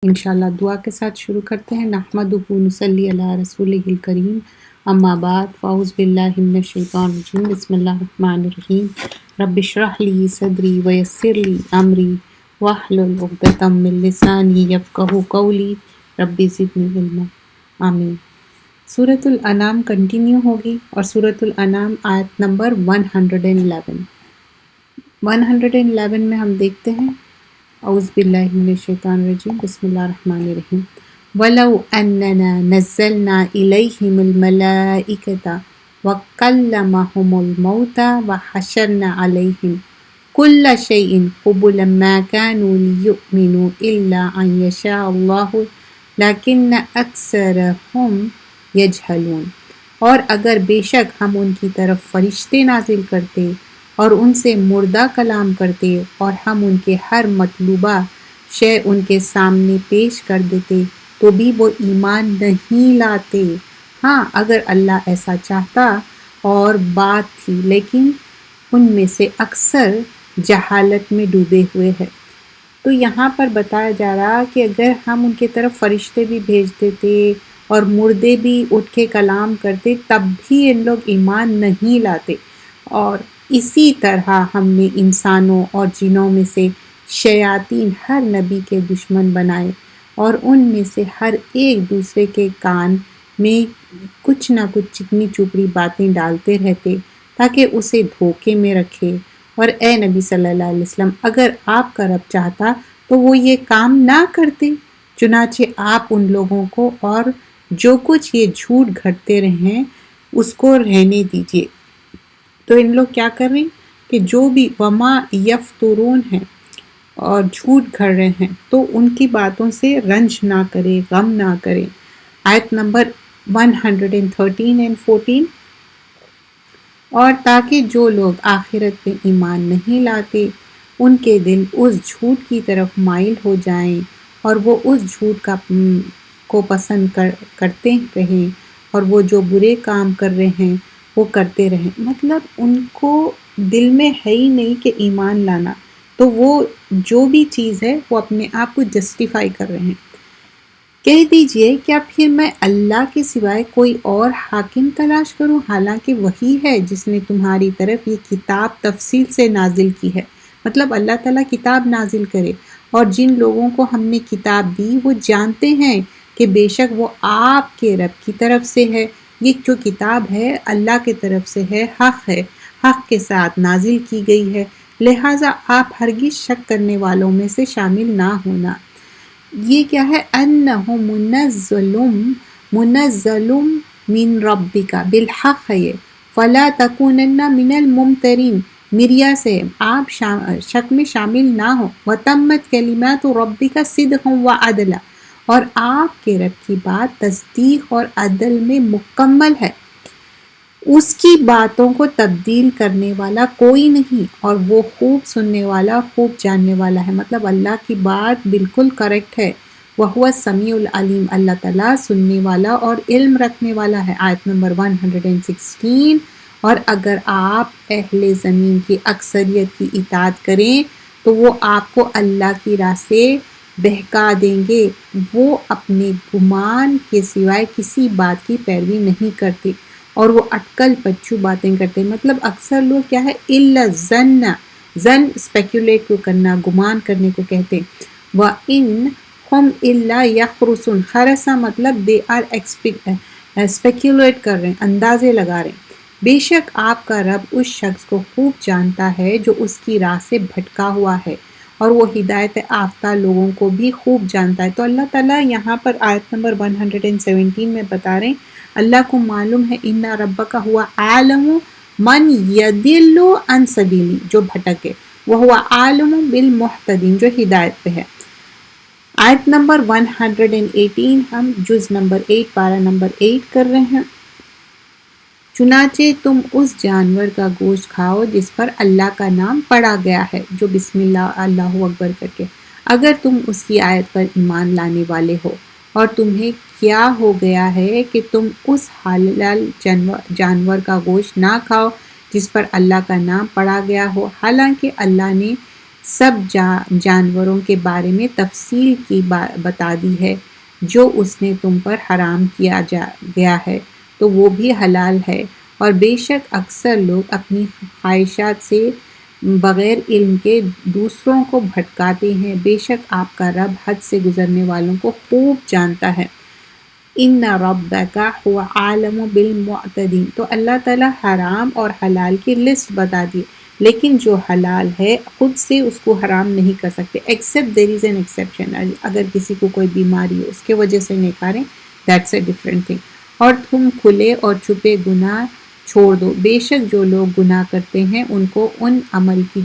انشاءاللہ دعا کے ساتھ شروع کرتے ہیں۔ نحمدہ نصلی علی رسولہ الکریم، اما بعد، فاعوذ باللہ من الشیطان الرجیم، بسم اللہ الرحمن الرحیم۔ رب اشرح لی صدری ویسر لی امری واحلل عقدۃ من لسانی یفقہوا قولی، رب زدنی علما، آمین۔ سورۃ الانعام کنٹینیو ہوگی اور سورۃ الانعام آیت نمبر 111 میں ہم دیکھتے ہیں، اعوذ باللہ من الشیطان الرجیم، بسم اللہ الرحمن الرحیم۔ وَلَوْ أَنَّنَا نَزَّلْنَا إِلَيْهِمُ الْمَلَائِكَةَ وَكَلَّمَهُمُ الْمَوْتَى وَحَشَرْنَا عَلَيْهِمْ كُلَّ شَيْءٍ قُبُلًا مَا كَانُوا لِيُؤْمِنُوا إِلَّا أَن يَشَاءَ اللَّهُ لَكِنَّ أَكْثَرَهُمْ يَجْهَلُونَ۔ اور اگر بے شک ہم ان کی طرف فرشتے نازل کرتے اور ان سے مردہ کلام کرتے اور ہم ان کے ہر مطلوبہ شے ان کے سامنے پیش کر دیتے تو بھی وہ ایمان نہیں لاتے۔ ہاں، اگر اللہ ایسا چاہتا اور بات تھی، لیکن ان میں سے اکثر جہالت میں ڈوبے ہوئے ہیں۔ تو یہاں پر بتایا جا رہا کہ اگر ہم ان کی طرف فرشتے بھی بھیج دیتے اور مردے بھی اٹھ کے کلام کرتے تب بھی ان لوگ ایمان نہیں لاتے۔ اور اسی طرح ہم نے انسانوں اور جنوں میں سے شیاطین ہر نبی کے دشمن بنائے اور ان میں سے ہر ایک دوسرے کے کان میں کچھ نہ کچھ چکنی چپڑی باتیں ڈالتے رہتے تاکہ اسے دھوکے میں رکھے۔ اور اے نبی صلی اللہ علیہ وسلم، اگر آپ کا رب چاہتا تو وہ یہ کام نہ کرتے، چنانچہ آپ ان لوگوں کو اور جو کچھ یہ جھوٹ گھڑتے رہیں اس کو رہنے دیجئے۔ تو ان لوگ کیا کر رہے ہیں کہ جو بھی وما یفترون ہیں اور جھوٹ گھڑ رہے ہیں تو ان کی باتوں سے رنج نہ کرے، غم نہ کرے۔ آیت نمبر 113 and 14۔ اور تاکہ جو لوگ آخرت پہ ایمان نہیں لاتے ان کے دل اس جھوٹ کی طرف مائل ہو جائیں اور وہ اس جھوٹ کو پسند کرتے رہیں اور وہ جو برے کام کر رہے ہیں وہ کرتے رہیں۔ مطلب ان کو دل میں ہے ہی نہیں کہ ایمان لانا، تو وہ جو بھی چیز ہے وہ اپنے آپ کو جسٹیفائی کر رہے ہیں۔ کہہ دیجئے کیا پھر میں اللہ کے سوائے کوئی اور حاکم تلاش کروں، حالانکہ وہی ہے جس نے تمہاری طرف یہ کتاب تفصیل سے نازل کی ہے۔ مطلب اللہ تعالیٰ کتاب نازل کرے اور جن لوگوں کو ہم نے کتاب دی وہ جانتے ہیں کہ بے شک وہ آپ کے رب کی طرف سے ہے۔ یہ جو کتاب ہے اللہ کی طرف سے ہے، حق ہے، حق کے ساتھ نازل کی گئی ہے، لہٰذا آپ ہرگز شک کرنے والوں میں سے شامل نہ ہونا۔ یہ کیا ہے؟ انہ منزل من ربک بالحق ہے، یہ فلا تکونن من الممترین، مریا سے آپ شک میں شامل نہ ہو۔ وتمت کلمات ربک صدقا وعدلا، اور آپ کے رب کی بات تصدیق اور عدل میں مکمل ہے، اس کی باتوں کو تبدیل کرنے والا کوئی نہیں اور وہ خوب سننے والا، خوب جاننے والا ہے۔ مطلب اللہ کی بات بالکل کریکٹ ہے۔ وَهُوَ السَّمِيعُ الْعَلِيمُ، اللہ تعالیٰ سننے والا اور علم رکھنے والا ہے۔ آیت نمبر 116۔ اور اگر آپ اہل زمین کی اکثریت کی اطاعت کریں تو وہ آپ کو اللہ کی راہ سے بہکا دیں گے، وہ اپنے گمان کے سوائے کسی بات کی پیروی نہیں کرتے اور وہ اٹکل پچو باتیں کرتے۔ مطلب اکثر لوگ کیا ہے، الا ظن، ظن اسپیکولیٹ کو کرنا، گمان کرنے کو کہتے ہیں۔ وَإِنْ هُمْ إِلَّا يَخْرُصُونَ، خرسا مطلب دے آر اسپیکولیٹ کر رہے ہیں، اندازے لگا رہے ہیں۔ بے شک آپ کا رب اس شخص کو خوب جانتا ہے جو اس کی راہ سے بھٹکا ہوا ہے، اور وہ ہدایت یافتہ لوگوں کو بھی خوب جانتا ہے۔ تو اللہ تعالیٰ یہاں پر آیت نمبر 117 میں بتا رہے ہیں اللہ کو معلوم ہے، ان ربک هو عالم من یضل عن سبیلی، جو بھٹکے، وہو عالم بالمہتدین، جو ہدایت پہ ہے۔ آیت نمبر 118 ہم جز نمبر 8 پارہ نمبر 8 کر رہے ہیں۔ چنانچہ تم اس جانور کا گوشت کھاؤ جس پر اللہ کا نام پڑا گیا ہے، جو بسم اللہ اللہ اکبر کر کے، اگر تم اس کی آیت پر ایمان لانے والے ہو، اور تمہیں کیا ہو گیا ہے کہ تم اس حلال جانور کا گوشت نہ کھاؤ جس پر اللہ کا نام پڑا گیا ہو، حالانکہ اللہ نے سب جانوروں کے بارے میں تفصیل کی بتا دی ہے، جو اس نے تم پر حرام کیا گیا ہے تو وہ بھی حلال ہے، اور بے شک اکثر لوگ اپنی خواہشات سے بغیر علم کے دوسروں کو بھٹکاتے ہیں، بے شک آپ کا رب حد سے گزرنے والوں کو خوب جانتا ہے۔ ان ربک هو عالم بالمعتدین، تو اللہ تعالیٰ حرام اور حلال کی لسٹ بتا دی، لیکن جو حلال ہے خود سے اس کو حرام نہیں کر سکتے، accept there is an exception, اگر کسی کو کوئی بیماری ہو اس کے وجہ سے نہیں کھا رہے، دیٹس اے ڈفرینٹ تھنگ۔ اور تم کھلے اور چھپے گناہ چھوڑ دو، بے شک جو لوگ گناہ کرتے ہیں ان کو ان عمل کی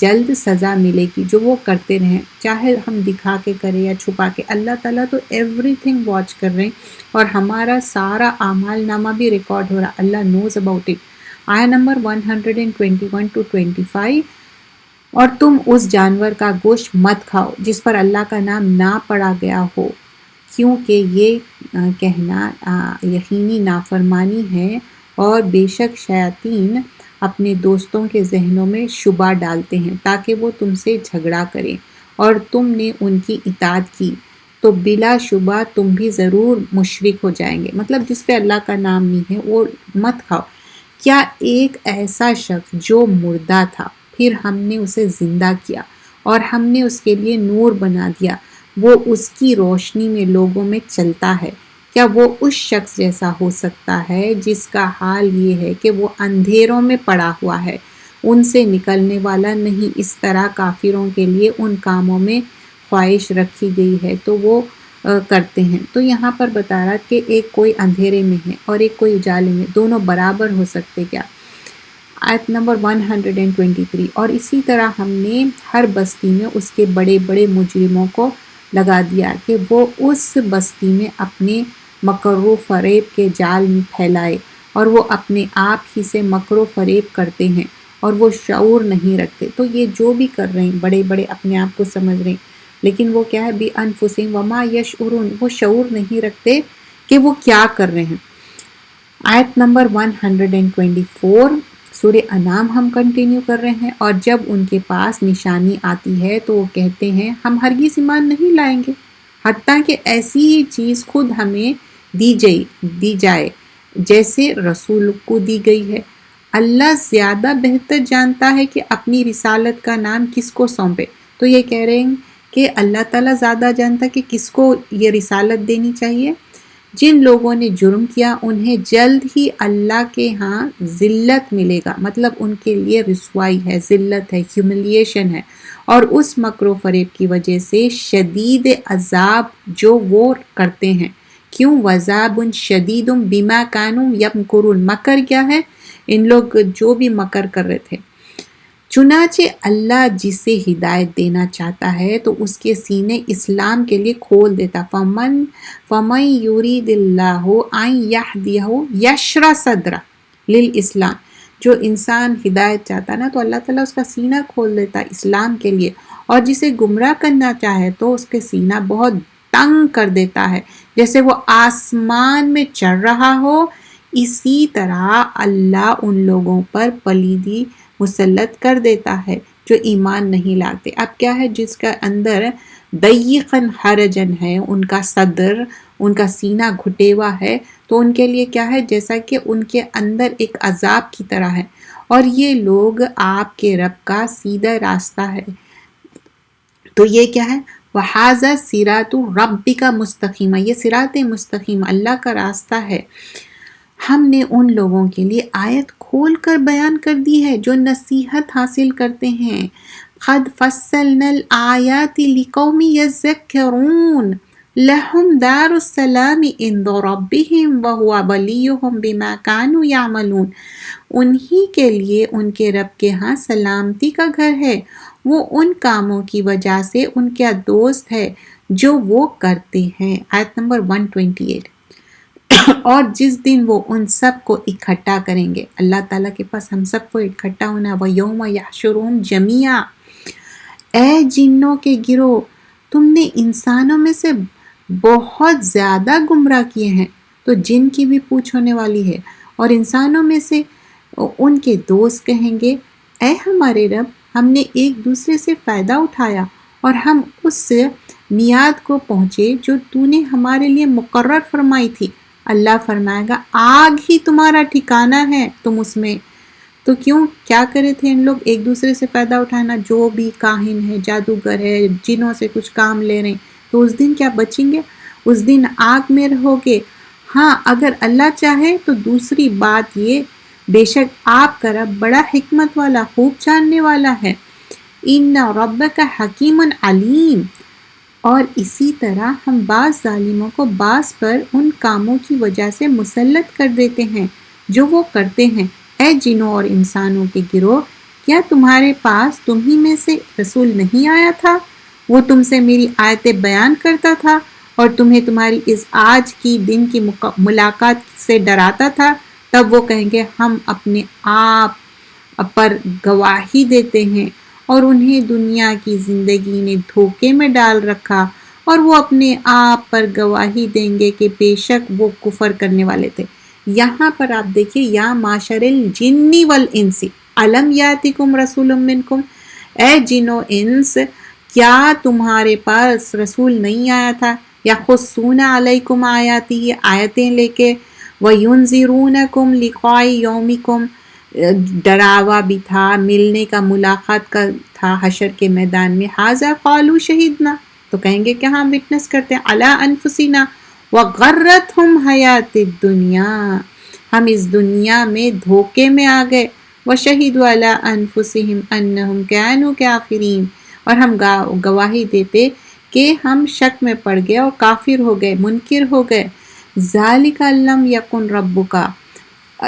جلد سزا ملے گی جو وہ کرتے رہیں، چاہے ہم دکھا کے کریں یا چھپا کے، اللہ تعالیٰ تو ایوری تھنگ واچ کر رہے ہیں، اور ہمارا سارا اعمال نامہ بھی ریکارڈ ہو رہا، اللہ نوز اباؤٹ اٹ۔ آیت نمبر 121 to 25، اور تم اس جانور کا گوشت مت کھاؤ جس پر اللہ کا نام نہ پڑا گیا ہو، کیونکہ یہ کہنا یقینی نافرمانی ہے، اور بے شک شیاطین اپنے دوستوں کے ذہنوں میں شبہ ڈالتے ہیں تاکہ وہ تم سے جھگڑا کریں، اور تم نے ان کی اطاعت کی تو بلا شبہ تم بھی ضرور مشرک ہو جائیں گے، مطلب جس پہ اللہ کا نام نہیں ہے وہ مت کھاؤ۔ کیا ایک ایسا شخص جو مردہ تھا پھر ہم نے اسے زندہ کیا اور ہم نے اس کے لیے نور بنا دیا، وہ اس کی روشنی میں لوگوں میں چلتا ہے، کیا وہ اس شخص جیسا ہو سکتا ہے جس کا حال یہ ہے کہ وہ اندھیروں میں پڑا ہوا ہے، ان سے نکلنے والا نہیں؟ اس طرح کافروں کے لیے ان کاموں میں خواہش رکھی گئی ہے تو وہ کرتے ہیں۔ تو یہاں پر بتا رہا کہ ایک کوئی اندھیرے میں ہے اور ایک کوئی اجالے میں، دونوں برابر ہو سکتے کیا؟ آیت نمبر 123، اور اسی طرح ہم نے ہر بستی میں اس کے بڑے بڑے مجرموں کو لگا دیا کہ وہ اس بستی میں اپنے مکر و فریب کے جال پھیلائے، اور وہ اپنے آپ ہی سے مکر و فریب کرتے ہیں اور وہ شعور نہیں رکھتے۔ تو یہ جو بھی کر رہے ہیں، بڑے بڑے اپنے آپ کو سمجھ رہے ہیں، لیکن وہ کیا ہے، بِأَنفُسِهِمْ وَمَا يَشْعُرُونَ، وہ شعور نہیں رکھتے کہ وہ کیا کر رہے ہیں۔ آیت نمبر 124، سورہ انعام ہم کنٹینیو کر رہے ہیں، اور جب ان کے پاس نشانی آتی ہے تو وہ کہتے ہیں ہم ہرگز ایمان نہیں لائیں گے حتیٰ کہ ایسی ہی چیز خود ہمیں دی جائے جیسے رسول کو دی گئی ہے۔ اللہ زیادہ بہتر جانتا ہے کہ اپنی رسالت کا نام کس کو سونپے۔ تو یہ کہہ رہے ہیں کہ اللہ تعالیٰ زیادہ جانتا کہ کس کو یہ رسالت دینی چاہیے۔ جن لوگوں نے جرم کیا انہیں جلد ہی اللہ کے ہاں ذلت ملے گا، مطلب ان کے لیے رسوائی ہے، ذلت ہے، ہیوملیشن ہے، اور اس مکر و فریب کی وجہ سے شدید عذاب جو وہ کرتے ہیں۔ کیوں؟ وَعَذَابٌ شَدِيدٌ بِمَا كَانُوا يَمْكُرُونَ، مکر کیا ہے؟ ان لوگ جو بھی مکر کر رہے تھے۔ چنانچہ اللہ جسے ہدایت دینا چاہتا ہے تو اس کے سینے اسلام کے لیے کھول دیتا، فَمَن يُرِيدِ اللَّهُ أَن يَهْدِيَهُ يَشْرَحْ صَدْرَهُ لِلْإِسْلَامِ، جو انسان ہدایت چاہتا نا تو اللہ تعالیٰ اس کا سینہ کھول دیتا اسلام کے لیے، اور جسے گمراہ کرنا چاہے تو اس کے سینہ بہت تنگ کر دیتا ہے، جیسے وہ آسمان میں چڑھ رہا ہو۔ اسی طرح اللہ ان لوگوں پر پلیدی مسلط کر دیتا ہے جو ایمان نہیں لاتے۔ اب کیا ہے، جس کا اندر ضیقاً حرجن ہے، ان کا صدر، ان کا سینہ گھٹے ہوا ہے، تو ان کے لیے کیا ہے، جیسا کہ ان کے اندر ایک عذاب کی طرح ہے، اور یہ لوگ آپ کے رب کا سیدھا راستہ ہے۔ تو یہ کیا ہے، وَحَاذَا صِرَاطُ رَبِّكَ مُسْتَقِیمًا، یہ صراط مستقیم اللہ کا راستہ ہے۔ ہم نے ان لوگوں کے لیے آیت کھول کر بیان کر دی ہے جو نصیحت حاصل کرتے ہیں۔ قَدْ فَصَّلْنَا الْآيَاتِ لِقَوْمٍ يَذَّكَّرُونَ لَهُمْ دَارُ السَّلَامِ عِنْدَ رَبِّهِمْ وَهُوَ وَلِيُّهُمْ بِمَا كَانُوا يَعْمَلُونَ، انہی کے لیے ان کے رب کے ہاں سلامتی کا گھر ہے، وہ ان کاموں کی وجہ سے ان کا دوست ہے جو وہ کرتے ہیں۔ آیت نمبر 128، اور جس دن وہ ان سب کو اکٹھا کریں گے، اللہ تعالیٰ کے پاس ہم سب کو اکٹھا ہونا ہے، وَيَوْمَ يَحْشُرُهُمْ جَمِيعًا، اے جنوں کے گروہ، تم نے انسانوں میں سے بہت زیادہ گمراہ کیے ہیں، تو جن کی بھی پوچھ ہونے والی ہے، اور انسانوں میں سے ان کے دوست کہیں گے اے ہمارے رب ہم نے ایک دوسرے سے فائدہ اٹھایا اور ہم اس میعاد کو پہنچے جو تو نے ہمارے لیے مقرر فرمائی تھی۔ اللہ فرمائے گا آگ ہی تمہارا ٹھکانہ ہے، تم اس میں۔ تو کیا کرے تھے ان لوگ؟ ایک دوسرے سے فائدہ اٹھانا، جو بھی کاہن ہے، جادوگر ہے، جنوں سے کچھ کام لے رہے ہیں، تو اس دن کیا بچیں گے؟ اس دن آگ میں رہو گے۔ ہاں اگر اللہ چاہے تو دوسری بات یہ، بے شک آپ کا رب بڑا حکمت والا، خوب جاننے والا ہے۔ ان ربک حکیم علیم۔ اور اسی طرح ہم بعض ظالموں کو بعض پر ان کاموں کی وجہ سے مسلط کر دیتے ہیں جو وہ کرتے ہیں۔ اے جنوں اور انسانوں کے گروہ، کیا تمہارے پاس تمہیں میں سے رسول نہیں آیا تھا؟ وہ تم سے میری آیتیں بیان کرتا تھا اور تمہیں تمہاری اس آج کی دن کی ملاقات سے ڈراتا تھا۔ تب وہ کہیں گے ہم اپنے آپ پر گواہی دیتے ہیں اور انہیں دنیا کی زندگی نے دھوکے میں ڈال رکھا، اور وہ اپنے آپ پر گواہی دیں گے کہ بے شک وہ کفر کرنے والے تھے۔ یہاں پر آپ دیکھیے، یا معشر الجن والانس الم یاتکم رسول منکم، اے جن و انس کیا تمہارے پاس رسول نہیں آیا تھا؟ یقصون علیکم آیاتی، آیتیں لے کے، وینذرونکم لقاء یومکم، ڈراوا بھی تھا، ملنے کا، ملاقات کا تھا حشر کے میدان میں۔ ھذا قالوا شہدنا، تو کہیں گے کہ ہم وٹنس کرتے ہیں، علی انفسنا وغرتہم حیات الدنیا، ہم اس دنیا میں دھوکے میں آ گئے، وشہدوا علی انفسہم انہم کانوا کافرین، اور ہم گواہی دیتے کہ ہم شک میں پڑ گئے اور کافر ہو گئے، منکر ہو گئے۔ ذالک لم یکن ربک،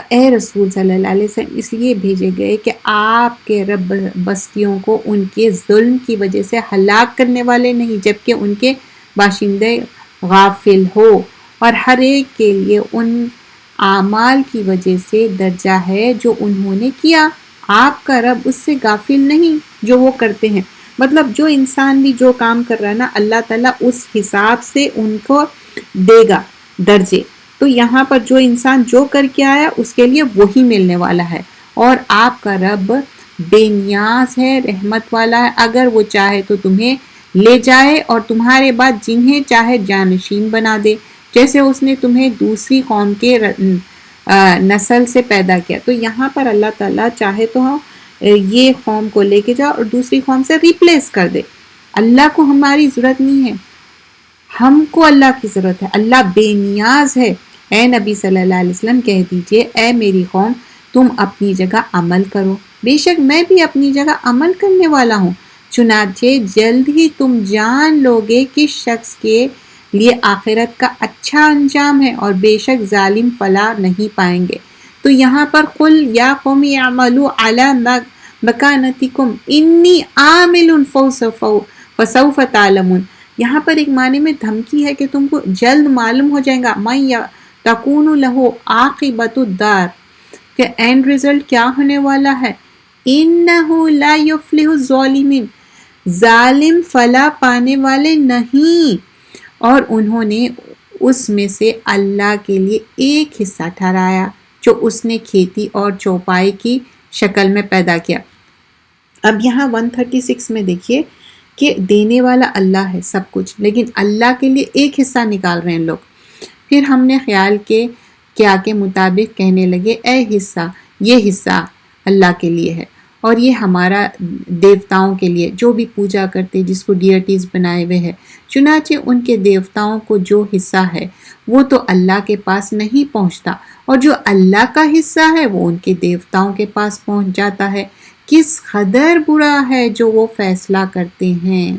اے رسول صلی اللہ علیہ وسلم اس لیے بھیجے گئے کہ آپ کے رب بستیوں کو ان کے ظلم کی وجہ سے ہلاک کرنے والے نہیں، جبکہ ان کے باشندے غافل ہو، اور ہر ایک کے لیے ان اعمال کی وجہ سے درجہ ہے جو انہوں نے کیا۔ آپ کا رب اس سے غافل نہیں جو وہ کرتے ہیں، مطلب جو انسان بھی جو کام کر رہا ہے نا، اللہ تعالیٰ اس حساب سے ان کو دے گا درجے۔ تو یہاں پر جو انسان جو کر کے آیا اس کے لیے وہی ملنے والا ہے، اور آپ کا رب بے نیاز ہے، رحمت والا ہے، اگر وہ چاہے تو تمہیں لے جائے اور تمہارے بعد جنہیں چاہے جانشین بنا دے، جیسے اس نے تمہیں دوسری قوم کے نسل سے پیدا کیا۔ تو یہاں پر اللہ تعالیٰ چاہے تو یہ قوم کو لے کے جاؤ اور دوسری قوم سے ریپلیس کر دے۔ اللہ کو ہماری ضرورت نہیں ہے، ہم کو اللہ کی ضرورت ہے، اللہ بے نیاز ہے۔ اے نبی صلی اللہ علیہ وسلم کہہ دیجئے، اے میری قوم تم اپنی جگہ عمل کرو، بے شک میں بھی اپنی جگہ عمل کرنے والا ہوں، چنانچہ جلد ہی تم جان لوگے کس شخص کے لیے آخرت کا اچھا انجام ہے، اور بے شک ظالم فلاح نہیں پائیں گے۔ تو یہاں پر قل یا قوم اعملوا علی مکانتکم انی عامل فسوف تعلمون، یہاں پر ایک معنی میں دھمکی ہے کہ تم کو جلد معلوم ہو جائے گا، من تکون لہ عاقبۃ الدار، کہ اینڈ ریزلٹ کیا ہونے والا ہے۔ انہ لا یفلح الظالمین، ظالم فلاح پانے والے نہیں۔ اور انہوں نے اس میں سے اللہ کے لیے ایک حصہ ٹھہرایا جو اس نے کھیتی اور چوپائی کی شکل میں پیدا کیا۔ اب یہاں 136 میں دیکھیے کہ دینے والا اللہ ہے سب کچھ، لیکن اللہ کے لیے ایک حصہ نکال رہے ہیں لوگ۔ پھر ہم نے خیال کیا کے مطابق کہنے لگے اے حصہ، یہ حصہ اللہ کے لیے ہے، اور یہ ہمارا دیوتاؤں کے لیے جو بھی پوجا کرتے جس کو ڈیئٹیز بنائے ہوئے ہیں، چنانچہ ان کے دیوتاؤں کو جو حصہ ہے وہ تو اللہ کے پاس نہیں پہنچتا، اور جو اللہ کا حصہ ہے وہ ان کے دیوتاؤں کے پاس پہنچ جاتا ہے۔ کس قدر برا ہے جو وہ فیصلہ کرتے ہیں۔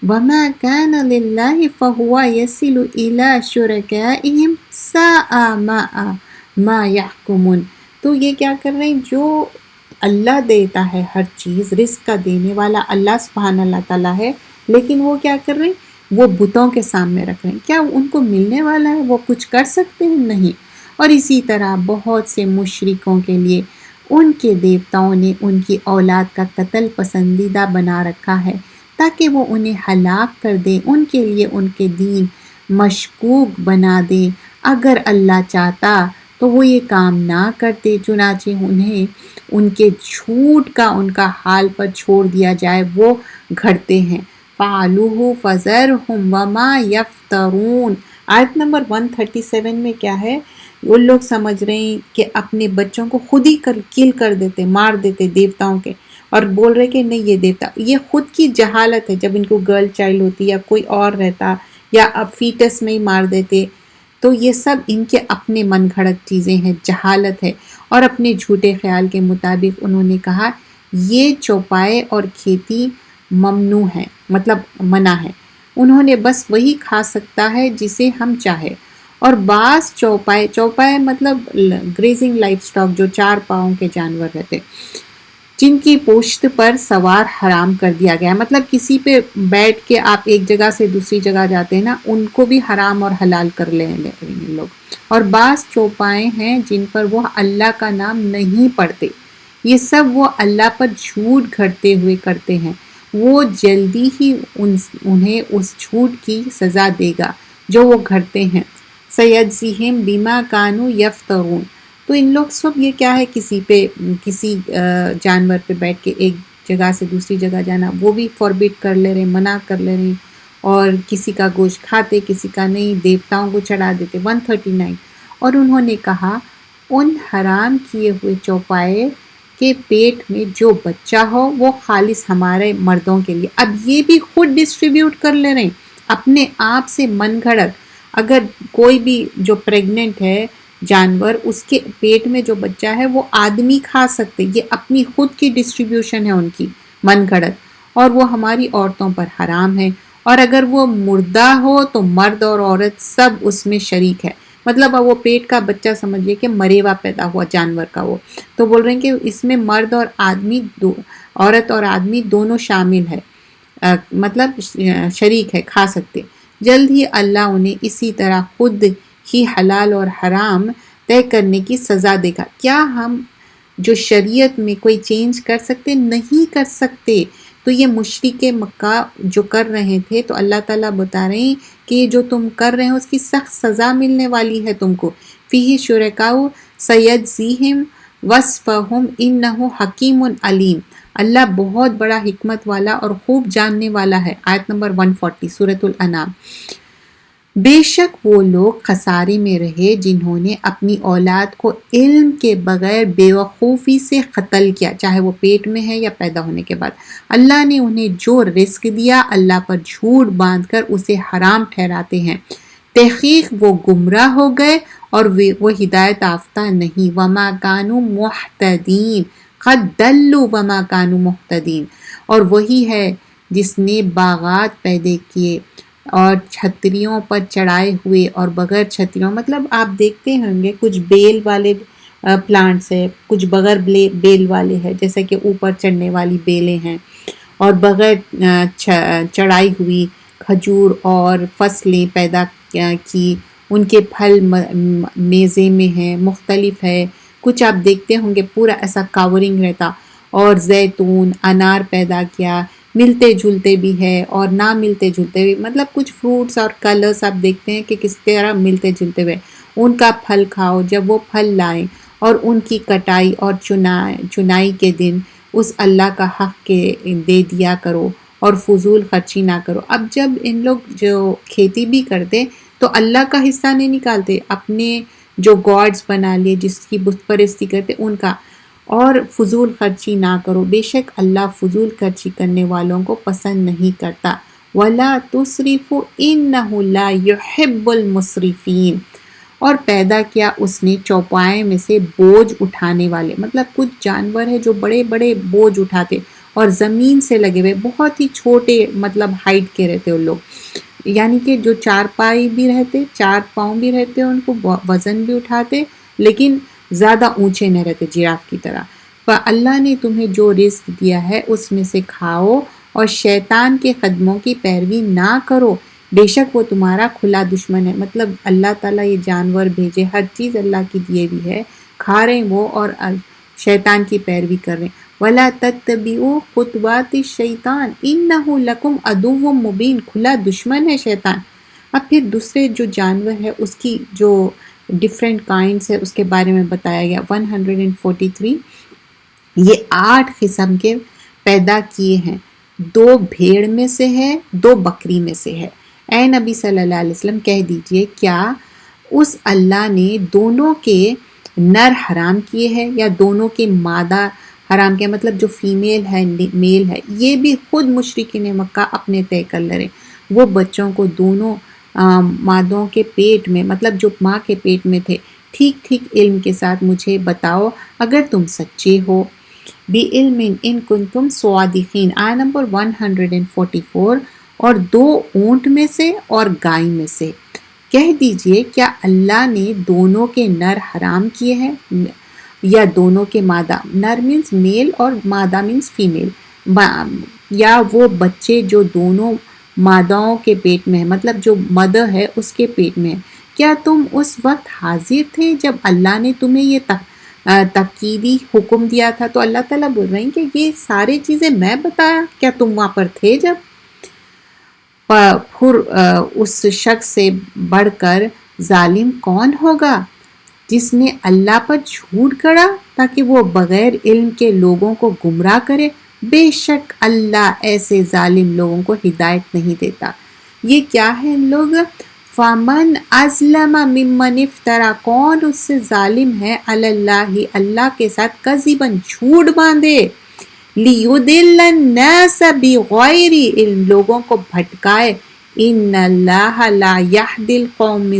وَمَا كَانَ لِلَّهِ فَهُوَ يَصِلُ إِلَىٰ شُرَكَائِهِمْ سَاءَ مَا يَحْكُمُونَ۔ تو یہ کیا کر رہے ہیں، جو اللہ دیتا ہے ہر چیز، رزق کا دینے والا اللہ سبحانہ اللہ تعالیٰ ہے، لیکن وہ کیا کر رہے ہیں، وہ بتوں کے سامنے رکھ رہے ہیں۔ کیا ان کو ملنے والا ہے، وہ کچھ کر سکتے ہیں؟ نہیں۔ اور اسی طرح بہت سے مشرکوں کے لیے ان کے دیوتاؤں نے ان کی اولاد کا قتل پسندیدہ بنا رکھا ہے تاکہ وہ انہیں ہلاک کر دیں، ان کے لیے ان کے دین مشکوک بنا دیں۔ اگر اللہ چاہتا تو وہ یہ کام نہ کرتے، چنانچہ انہیں ان کے جھوٹ کا ان کا حال پر چھوڑ دیا جائے، وہ گھڑتے ہیں۔ فَعَلُوهُ فَذَرْهُمْ وَمَا يَفْتَرُونَ۔ آیت نمبر 137 میں کیا ہے؟ وہ لوگ سمجھ رہے ہیں کہ اپنے بچوں کو خود ہی کل کر دیتے، مار دیتے دیوتاؤں کے، اور بول رہے کہ نہیں یہ دیوتا، یہ خود کی جہالت ہے۔ جب ان کو گرل چائلڈ ہوتی یا کوئی اور رہتا یا اب فیٹس میں ہی مار دیتے، تو یہ سب ان کے اپنے من گھڑت چیزیں ہیں، جہالت ہے، اور اپنے جھوٹے خیال کے مطابق انہوں نے کہا یہ چوپائے اور کھیتی ممنوع ہے، مطلب منع ہے، انہوں نے بس وہی کھا سکتا ہے جسے ہم چاہے، اور بعض چوپائے مطلب گریزنگ لائف سٹاک، جو 4 پاؤں کے جانور رہتے، جن کی پوشت پر سوار حرام کر دیا گیا، مطلب کسی پہ بیٹھ کے آپ ایک جگہ سے دوسری جگہ جاتے ہیں نا، ان کو بھی حرام اور حلال کر لیں لوگ، اور بعض چوپائے ہیں جن پر وہ اللہ کا نام نہیں پڑھتے، یہ سب وہ اللہ پر جھوٹ گھڑتے ہوئے کرتے ہیں، وہ جلدی ہی انہیں اس جھوٹ کی سزا دے گا جو وہ گھڑتے ہیں۔ سَيَجْزِيهِمْ بِمَا كَانُوا يَفْتَرُونَ۔ تو ان لوگ سب یہ کیا ہے، کسی جانور پہ بیٹھ کے ایک جگہ سے دوسری جگہ جانا، وہ بھی فوربٹ کر لے رہے، منع کر لے رہے، اور کسی کا گوشت کھاتے، کسی کا نہیں، دیوتاؤں کو چڑھا دیتے۔ 139، اور انہوں نے کہا ان حرام کیے ہوئے چوپائے کے پیٹ میں جو بچہ ہو وہ خالص ہمارے مردوں کے لیے۔ اب یہ بھی خود ڈسٹریبیوٹ کر لے رہے ہیں اپنے آپ سے من گھڑت۔ اگر کوئی بھی جو پریگننٹ ہے جانور، اس کے پیٹ میں جو بچہ ہے وہ آدمی کھا سکتے، یہ اپنی خود کی ڈسٹریبیوشن ہے ان کی من گھڑت، اور وہ ہماری عورتوں پر حرام ہے، اور اگر وہ مردہ ہو تو مرد اور عورت سب اس میں شریک ہے، مطلب وہ پیٹ کا بچہ سمجھیے کہ مرے ہوا پیدا ہوا جانور کا، وہ تو بول رہے ہیں کہ اس میں مرد اور آدمی عورت اور آدمی دونوں شامل ہے، مطلب شریک ہے، کھا سکتے۔ جلد ہی اللہ انہیں اسی طرح خود ہی حلال اور حرام طے کرنے کی سزا دے گا۔ کیا ہم جو شریعت میں کوئی چینج کر سکتے؟ نہیں کر سکتے۔ تو یہ مشرک مکہ جو کر رہے تھے، تو اللہ تعالیٰ بتا رہے ہیں کہ یہ جو تم کر رہے ہو اس کی سخت سزا ملنے والی ہے تم کو۔ فیہ شرکاء سیجزیہم وصفہم انہ حکیم علیم۔ اللہ بہت بڑا حکمت والا اور خوب جاننے والا ہے۔ آیت نمبر 140 سورۃ الانعام۔ بے شک وہ لوگ خسارے میں رہے جنہوں نے اپنی اولاد کو علم کے بغیر بے وقوفی سے قتل کیا، چاہے وہ پیٹ میں ہے یا پیدا ہونے کے بعد۔ اللہ نے انہیں جو رزق دیا اللہ پر جھوٹ باندھ کر اسے حرام ٹھہراتے ہیں، تحقیق وہ گمراہ ہو گئے اور وہ ہدایت یافتہ نہیں۔ وما کانوا مہتدین قد دلوا وما کانوا مہتدین۔ اور وہی ہے جس نے باغات پیدا کیے اور چھتریوں پر چڑھائے ہوئے اور بغیر چھتریوں، مطلب آپ دیکھتے ہوں گے کچھ بیل والے پلانٹس ہے، کچھ بغیر بیل والے ہیں، جیسے کہ اوپر چڑھنے والی بیلیں ہیں، اور بغیر چڑھائی ہوئی کھجور اور فصلیں پیدا کی، ان کے پھل میزے میں ہیں، مختلف ہے، کچھ آپ دیکھتے ہوں گے پورا ایسا کاورنگ رہتا، اور زیتون، انار پیدا کیا، ملتے جلتے بھی ہے اور نہ ملتے جلتے بھی، مطلب کچھ فروٹس اور کلرز آپ دیکھتے ہیں کہ کس طرح ملتے جلتے ہوئے، ان کا پھل کھاؤ، جب وہ پھل لائیں، اور ان کی کٹائی اور چنائی کے دن اس اللہ کا حق کے دے دیا کرو اور فضول خرچی نہ کرو۔ اب جب ان لوگ جو کھیتی بھی کرتے تو اللہ کا حصہ نہیں نکالتے، اپنے جو گاڈز بنا لیے، جس کی بت پرستی کرتے ان کا، اور فضول خرچی نہ کرو، بے شک اللہ فضول خرچی کرنے والوں کو پسند نہیں کرتا۔ وَلَا تُسْرِفُوا إِنَّهُ لَا يُحِبُّ الْمُسْرِفِينَ۔ اور پیدا کیا اس نے چوپائے میں سے بوجھ اٹھانے والے، مطلب کچھ جانور ہیں جو بڑے بڑے بوجھ اٹھاتے اور زمین سے لگے ہوئے، بہت ہی چھوٹے مطلب ہائٹ کے رہتے ان لوگ، یعنی کہ جو 4 پائی بھی رہتے، 4 پاؤں بھی رہتے، ان کو وزن بھی اٹھاتے، لیکن زیادہ اونچے نہ رہتے جراف کی طرح۔ پر اللہ نے تمہیں جو رزق دیا ہے اس میں سے کھاؤ اور شیطان کے قدموں کی پیروی نہ کرو، بے شک وہ تمہارا کھلا دشمن ہے۔ مطلب اللہ تعالیٰ یہ جانور بھیجے، ہر چیز اللہ کی دیے بھی ہے، کھا رہے ہیں وہ اور شیطان کی پیروی کر رہے ہیں۔ وَلَا تَتَّبِعُوا خُطُوَاتِ الشَّيْطَانِ إِنَّهُ لَكُمْ عَدُوٌّ مُّبِينٌ۔ کھلا دشمن ہے شیطان۔ اب پھر دوسرے جو جانور ہے اس کی جو ڈفرینٹ کائنڈس ہے اس کے بارے میں بتایا گیا. 143 یہ 8 قسم کے پیدا کیے ہیں. 2 بھیڑ میں سے ہے، 2 بکری میں سے ہے. اے نبی صلی اللہ علیہ وسلم کہہ دیجئے کیا اس اللہ نے دونوں کے نر حرام کیے ہیں یا دونوں کے مادہ حرام کیا؟ مطلب جو فیمیل ہے میل ہے. یہ بھی خود مشرکین مکہ اپنے طے کر لے. وہ بچوں کو دونوں مادوں کے پیٹ میں، مطلب جو ماں کے پیٹ میں تھے، ٹھیک ٹھیک علم کے ساتھ مجھے بتاؤ اگر تم سچے ہو. بعلم ان کنتم صادقین، آیت نمبر 144. اور 2 اونٹ میں سے اور گائے میں سے. کہہ دیجئے کیا اللہ نے دونوں کے نر حرام کیے ہیں یا دونوں کے مادہ؟ نر مینز میل اور مادہ مینز فیمیل. یا وہ بچے جو دونوں ماداؤں کے پیٹ میں ہے، مطلب جو مدر ہے اس کے پیٹ میں ہے. کیا تم اس وقت حاضر تھے جب اللہ نے تمہیں یہ تاکیدی حکم دیا تھا؟ تو اللہ تعالیٰ بول رہے ہیں کہ یہ ساری چیزیں میں بتایا، کیا تم وہاں پر تھے جب؟ پھر اس شخص سے بڑھ کر ظالم کون ہوگا جس نے اللہ پر جھوٹ گڑھا تاکہ وہ بغیر علم کے لوگوں کو گمراہ کرے؟ بے شک اللہ ایسے ظالم لوگوں کو ہدایت نہیں دیتا. یہ کیا ہے ان لوگ؟ فَمَنْ أَظْلَمَ مِمَّنِ افْتَرَى، کون اس سے ظالم ہے علی اللہ، اللہ کے ساتھ کذباً جھوٹ باندھے، لِيُضِلَّ النَّاسَ بِغَيْرِ علم، لوگوں کو بھٹکائے. ان اللہ لا یہدی قوم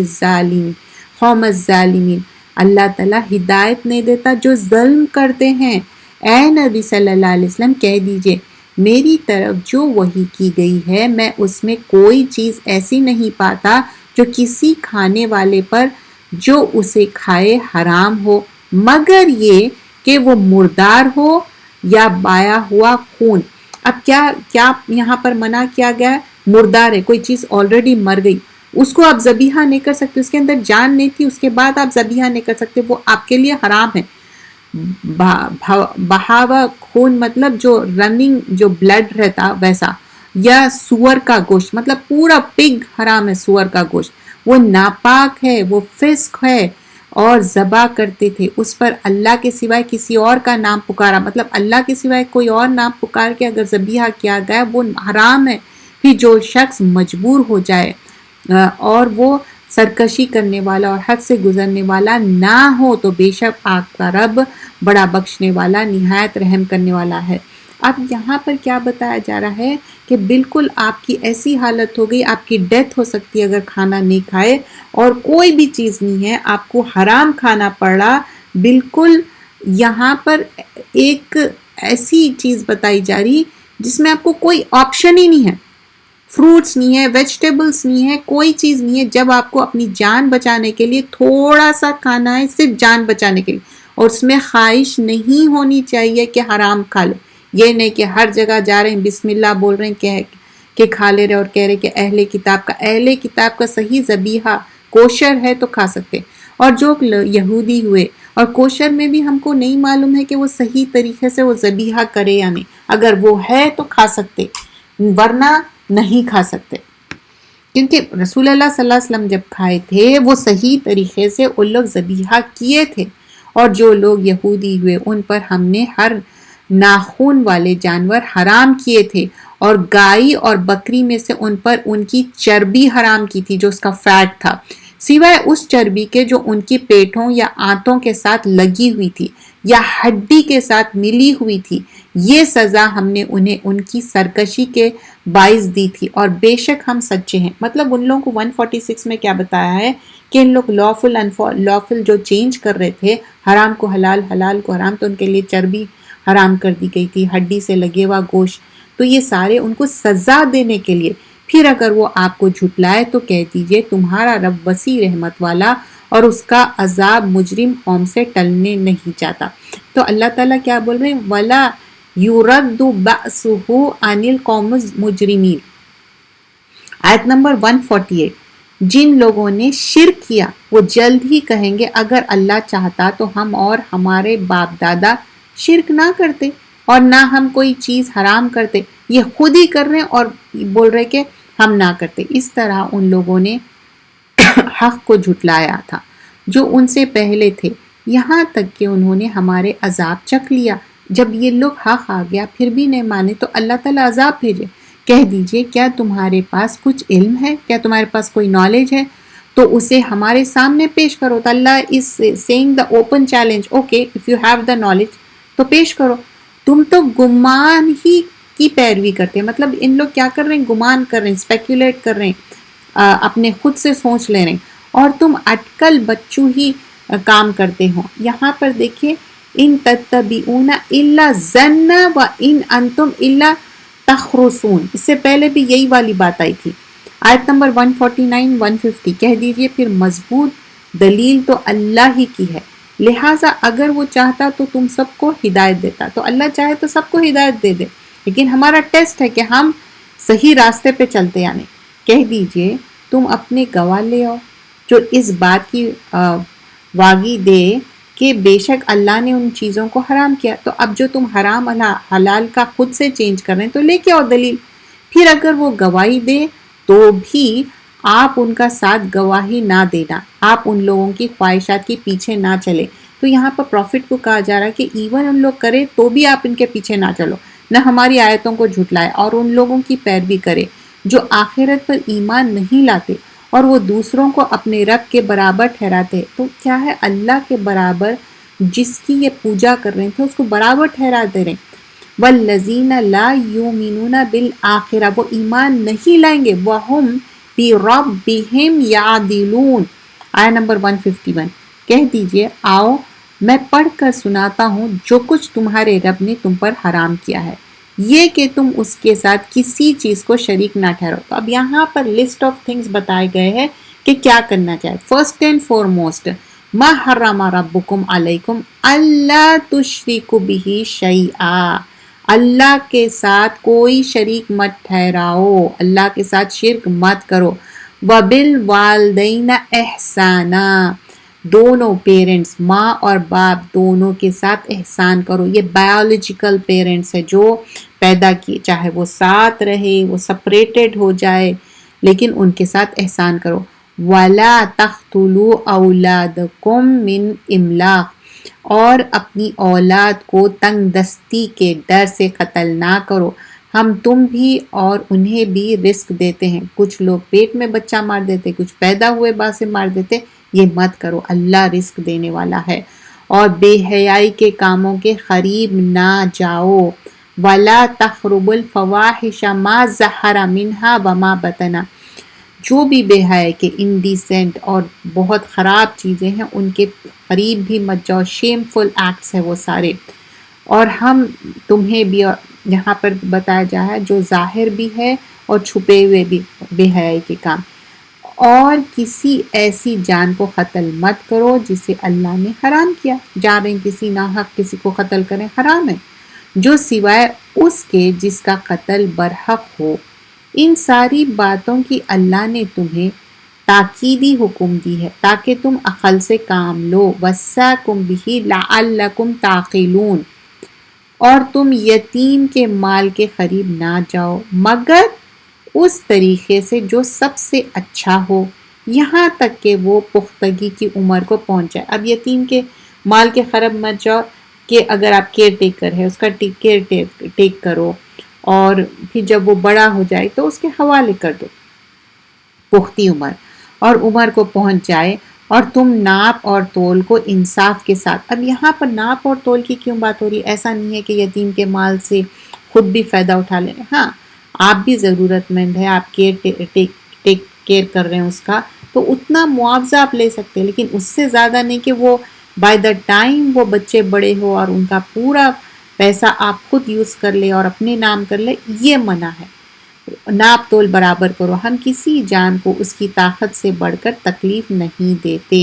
الظالمین، اللہ تعالیٰ ہدایت نہیں دیتا جو ظلم کرتے ہیں. اے نبی صلی اللہ علیہ وسلم کہہ دیجئے میری طرف جو وحی کی گئی ہے میں اس میں کوئی چیز ایسی نہیں پاتا جو کسی کھانے والے پر جو اسے کھائے حرام ہو، مگر یہ کہ وہ مردار ہو یا بایا ہوا خون. اب کیا یہاں پر منع کیا گیا ہے؟ مردار ہے، کوئی چیز آلریڈی مر گئی، اس کو آپ ذبیحہ نہیں کر سکتے، اس کے اندر جان نہیں تھی، اس کے بعد آپ ذبیحہ نہیں کر سکتے، وہ آپ کے لیے حرام ہے. بہاوا خون مطلب جو رننگ جو بلڈ رہتا ویسا، یا سور کا گوشت، مطلب پورا پگ حرام ہے. سور کا گوشت وہ ناپاک ہے، وہ فسق ہے. اور ذبح کرتے تھے اس پر اللہ کے سوائے کسی اور کا نام پکارا، مطلب اللہ کے سوائے کوئی اور نام پکار کے اگر ذبیحہ کیا گیا وہ حرام ہے. پھر جو شخص مجبور ہو جائے اور وہ سرکشی کرنے والا اور حد سے گزرنے والا نہ ہو تو بے شک آپ کا رب بڑا بخشنے والا نہایت رحم کرنے والا ہے. اب یہاں پر کیا بتایا جا رہا ہے کہ بالکل آپ کی ایسی حالت ہو گئی، آپ کی ڈیتھ ہو سکتی ہے اگر کھانا نہیں کھائے، اور کوئی بھی چیز نہیں ہے، آپ کو حرام کھانا پڑا. بالکل یہاں پر ایک ایسی چیز بتائی جا رہی جس میں آپ کو کوئی آپشن ہی نہیں ہے، فروٹس نہیں ہے، ویجیٹیبلس نہیں ہے، کوئی چیز نہیں ہے. جب آپ کو اپنی جان بچانے کے لیے تھوڑا سا کھانا ہے، صرف جان بچانے کے لیے، اور اس میں خواہش نہیں ہونی چاہیے کہ حرام کھا لو. یہ نہیں کہ ہر جگہ جا رہے ہیں بسم اللہ بول رہے ہیں کہ کھا لے رہے اور کہہ رہے کہ اہل کتاب کا صحیح ذبیحہ کوشر ہے تو کھا سکتے. اور جو یہودی ہوئے اور کوشر میں بھی ہم کو نہیں معلوم ہے کہ وہ صحیح طریقے سے وہ ذبیحہ کرے یا نہیں، اگر وہ ہے تو کھا سکتے ورنہ نہیں کھا سکتے. کیونکہ رسول اللہ صلی اللہ علیہ وسلم جب کھائے تھے وہ صحیح طریقے سے ان لوگ ذبیحہ کیے تھے. اور جو لوگ یہودی ہوئے ان پر ہم نے ہر ناخون والے جانور حرام کیے تھے، اور گائے اور بکری میں سے ان پر ان کی چربی حرام کی تھی جو اس کا فیٹ تھا، سوائے اس چربی کے جو ان کی پیٹھوں یا آنتوں کے ساتھ لگی ہوئی تھی یا ہڈی کے ساتھ ملی ہوئی تھی. یہ سزا ہم نے انہیں ان کی سرکشی کے باعث دی تھی، اور بے شک ہم سچے ہیں. مطلب ان لوگوں کو 146 میں کیا بتایا ہے کہ ان لوگ لافل جو چینج کر رہے تھے، حرام کو حلال، حلال کو حرام، تو ان کے لیے چربی حرام کر دی گئی تھی، ہڈی سے لگے ہوا گوشت. تو یہ سارے ان کو سزا دینے کے لیے. پھر اگر وہ آپ کو جھٹلائے تو کہہ دیجئے تمہارا رب وسیع رحمت والا اور اس کا عذاب مجرم قوم سے ٹلنے نہیں چاہتا. تو اللہ تعالیٰ کیا بول رہے ہیں؟ وَلَا يُرَدُّ بَأْسُهُ عَنِ الْقَوْمِ الْمُجْرِمِينَ. آیت نمبر 148. جن لوگوں نے شرک کیا وہ جلد ہی کہیں گے اگر اللہ چاہتا تو ہم اور ہمارے باپ دادا شرک نہ کرتے اور نہ ہم کوئی چیز حرام کرتے. یہ خود ہی کر رہے ہیں اور بول رہے کہ ہم نہ کرتے. اس طرح ان لوگوں نے حق کو جھٹلایا تھا. جو ان سے پہلے تھے، یہاں تک کہ انہوں نے ہمارے عذاب چکھ لیا۔ جب یہ لوگ حق آ گیا پھر بھی نہیں مانے تو اللہ تعالیٰ عذاب بھیجے۔ کہہ دیجئے کیا تمہارے پاس کچھ علم ہے، کیا تمہارے پاس کوئی نالج ہے تو اسے ہمارے سامنے پیش کرو۔ تو اللہ is seeing the open challenge, okay if you have the knowledge تو پیش کرو۔ تم تو گمان ہی کی پیروی کرتے ہیں، مطلب ان لوگ کیا کر رہے ہیں، گمان کر رہے ہیں، اسپیکولیٹ کر رہے ہیں، اپنے خود سے سوچ لے رہے ہیں، اور تم اٹکل بچوں ہی کام کرتے ہو۔ یہاں پر دیکھیے ان تتبعون الا ظن و ان انتم الا تخرصون، اس سے پہلے بھی یہی والی بات آئی تھی۔ آیت نمبر 149 150، کہہ دیجئے پھر مضبوط دلیل تو اللہ ہی کی ہے، لہٰذا اگر وہ چاہتا تو تم سب کو ہدایت دیتا۔ تو اللہ چاہے تو سب کو ہدایت دے دے، لیکن ہمارا ٹیسٹ ہے کہ ہم صحیح راستے پہ چلتے یا نہیں۔ کہہ دیجئے تم اپنے گواہ لے آؤ جو اس بات کی واگی دے کہ بے شک اللہ نے ان چیزوں کو حرام کیا۔ تو اب جو تم حرام حلال کا خود سے چینج کر رہے ہیں تو لے کے آؤ دلیل۔ پھر اگر وہ گواہی دے تو بھی آپ ان کا ساتھ گواہی نہ دینا، آپ ان لوگوں کی خواہشات کے پیچھے نہ چلے۔ تو یہاں پر پروفٹ کو کہا جا رہا ہے کہ ایون ان لوگ کرے تو بھی آپ ان کے پیچھے نہ چلو، نہ ہماری آیتوں کو جھٹلائے، اور ان لوگوں کی پیروی کرے جو آخرت پر ایمان نہیں لاتے اور وہ دوسروں کو اپنے رب کے برابر ٹھہراتے۔ تو کیا ہے، اللہ کے برابر جس کی یہ پوجا کر رہے تھے اس کو برابر ٹھہرا دے رہے ہیں۔ والذین لا یؤمنون بالآخرہ، وہ ایمان نہیں لائیں گے، وہم بربہم یعدلون۔ آیت نمبر 151، کہہ دیجئے آؤ میں پڑھ کر سناتا ہوں جو کچھ تمہارے رب نے تم پر حرام کیا ہے، یہ کہ تم اس کے ساتھ کسی چیز کو شریک نہ ٹھہرو۔ تو اب یہاں پر لسٹ آف تھنگز بتائے گئے ہیں کہ کیا کرنا چاہیے۔ فرسٹ اینڈ فارموسٹ، ما حرم ربکم علیکم اللہ تشرکوا بہ شیئا، اللہ کے ساتھ کوئی شریک مت ٹھہراؤ، اللہ کے ساتھ شرک مت کرو۔ وبالوالدین احسانا، دونوں پیرنٹس ماں اور باپ دونوں کے ساتھ احسان کرو۔ یہ بایولوجیکل پیرنٹس ہے جو پیدا کیے، چاہے وہ ساتھ رہے، وہ سپریٹڈ ہو جائے، لیکن ان کے ساتھ احسان کرو۔ وَلَا تَقْتُلُوا أَوْلَادَكُمْ مِنْ إِمْلَاقٍ، اور اپنی اولاد کو تنگ دستی کے ڈر سے قتل نہ کرو، ہم تم بھی اور انہیں بھی رزق دیتے ہیں۔ کچھ لوگ پیٹ میں بچہ مار دیتے، کچھ پیدا ہوئے بعد سے مار دیتے، یہ مت کرو، اللہ رزق دینے والا ہے۔ اور بے حیائی کے کاموں کے قریب نہ جاؤ۔ وَلَا تَقْرَبُوا الْفَوَاحِشَ مَا ظَهَرَ مِنْهَا وَمَا بَطَنَ، جو بھی بے حیائی کے انڈیسینٹ اور بہت خراب چیزیں ہیں ان کے قریب بھی مت جاؤ، شیم فل ایکٹس ہے وہ سارے۔ اور ہم تمہیں بھی یہاں پر بتایا جا ہے جو ظاہر بھی ہے اور چھپے ہوئے بھی بے حیائی کے کام۔ اور کسی ایسی جان کو قتل مت کرو جسے اللہ نے حرام کیا، جانیں کسی ناحق کسی کو قتل کریں حرام ہے، جو سوائے اس کے جس کا قتل برحق ہو۔ ان ساری باتوں کی اللہ نے تمہیں تاکیدی حکم دی ہے تاکہ تم عقل سے کام لو۔ وَصَّاكُمْ بِهِ لَعَلَّكُمْ تَعْقِلُونَ، اور تم یتیم کے مال کے قریب نہ جاؤ مگر اس طریقے سے جو سب سے اچھا ہو، یہاں تک کہ وہ پختگی کی عمر کو پہنچ جائے۔ اب یتیم کے مال کے قریب مت جاؤ کہ اگر آپ کیئر ٹیکر ہے اس کا کیئر ٹیک کرو، اور پھر جب وہ بڑا ہو جائے تو اس کے حوالے کر دو پختی عمر، اور عمر کو پہنچ جائے، اور تم ناپ اور تول کو انصاف کے ساتھ۔ اب یہاں پر ناپ اور تول کی کیوں بات ہو رہی ہے؟ ایسا نہیں ہے کہ یتیم کے مال سے خود بھی فائدہ اٹھا لیں، ہاں آپ بھی ضرورت مند ہے، آپ کیئر کر رہے ہیں اس کا، تو اتنا معاوضہ آپ لے سکتے ہیں، لیکن اس سے زیادہ نہیں کہ وہ بائی دا ٹائم وہ بچے بڑے ہو اور ان کا پورا پیسہ آپ خود یوز کر لے اور اپنے نام کر لے، یہ منع ہے۔ ناپ تول برابر کرو، ہم کسی جان کو اس کی طاقت سے بڑھ کر تکلیف نہیں دیتے۔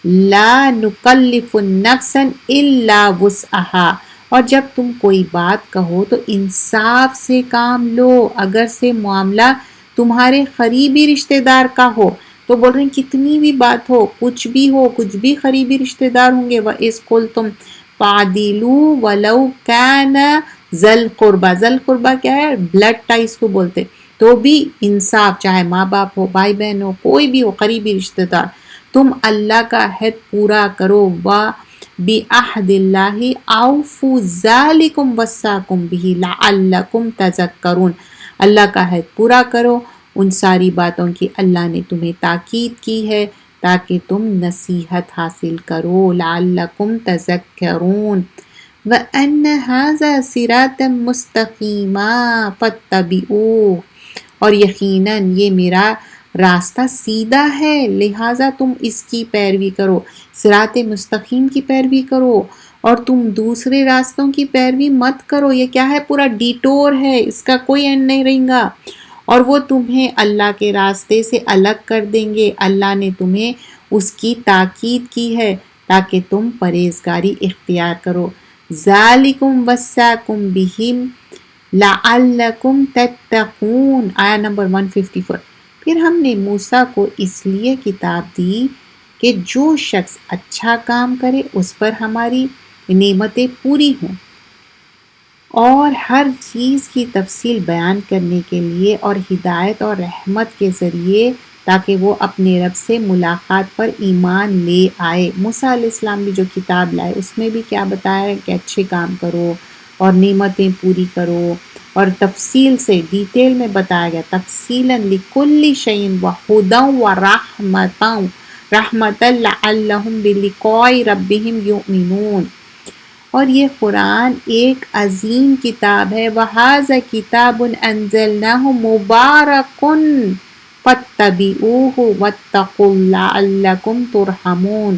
لا نکلف نفسا الا وسعها، اور جب تم کوئی بات کہو تو انصاف سے کام لو، اگر سے معاملہ تمہارے قریبی رشتہ دار کا ہو۔ تو بول رہے ہیں کتنی بھی بات ہو، کچھ بھی قریبی رشتہ دار ہوں گے، وَإِذْ قُلْتُمْ فَعْدِلُوا وَلَوْ كَانَ ذَا الْقُرْبَى، ذَا الْقُرْبَى کیا ہے؟ بلڈ ٹائز کو بولتے، تو بھی انصاف، چاہے ماں باپ ہو، بھائی بہن ہو، کوئی بھی ہو قریبی رشتہ دار۔ تم اللہ کا عہد پورا کرو، بِعَهْدِ اللَّهِ أَوْفُوا ذَلِكُمْ وَصَّاكُمْ بِهِ لَعَلَّكُمْ تَذَكَّرُونَ، اللہ کا عہد پورا کرو ان ساری باتوں کی اللہ نے تمہیں تاکید کی ہے تاکہ تم نصیحت حاصل کرو، لَعَلَّكُمْ تَذَكَّرُونَ وَأَنَّ هَذَا صِرَاطًا مُسْتَقِيمًا فَاتَّبِعُوهُ، اور یقیناً یہ میرا راستہ سیدھا ہے لہٰذا تم اس کی پیروی کرو، صراط مستقیم کی پیروی کرو اور تم دوسرے راستوں کی پیروی مت کرو۔ یہ کیا ہے؟ پورا ڈیٹور ہے، اس کا کوئی اینڈ نہیں رہیں گا، اور وہ تمہیں اللہ کے راستے سے الگ کر دیں گے۔ اللہ نے تمہیں اس کی تاکید کی ہے تاکہ تم پرہیزگاری اختیار کرو۔ ذالکم وصاکم بہ لعلکم تتقون، آیا نمبر 154۔ پھر ہم نے موسیٰ کو اس لیے کتاب دی کہ جو شخص اچھا کام کرے اس پر ہماری نعمتیں پوری ہوں، اور ہر چیز کی تفصیل بیان کرنے کے لیے، اور ہدایت اور رحمت کے ذریعے تاکہ وہ اپنے رب سے ملاقات پر ایمان لے آئے۔ موسیٰ علیہ السلام بھی جو کتاب لائے اس میں بھی کیا بتایا ہے کہ اچھے کام کرو اور نعمتیں پوری کرو، اور تفصیل سے ڈیٹیل میں بتایا گیا، تفصیلاً لکل شیء وہدی ورحمۃ لعلہم بلقاء ربہم یؤمنون، اور یہ قرآن ایک عظیم کتاب ہے، وَهَذَا كِتَابٌ أَنزَلْنَاهُ مُبَارَكٌ فَاتَّبِعُوهُ وَاتَّقُوا لَعَلَّكُمْ تُرْحَمُونَ،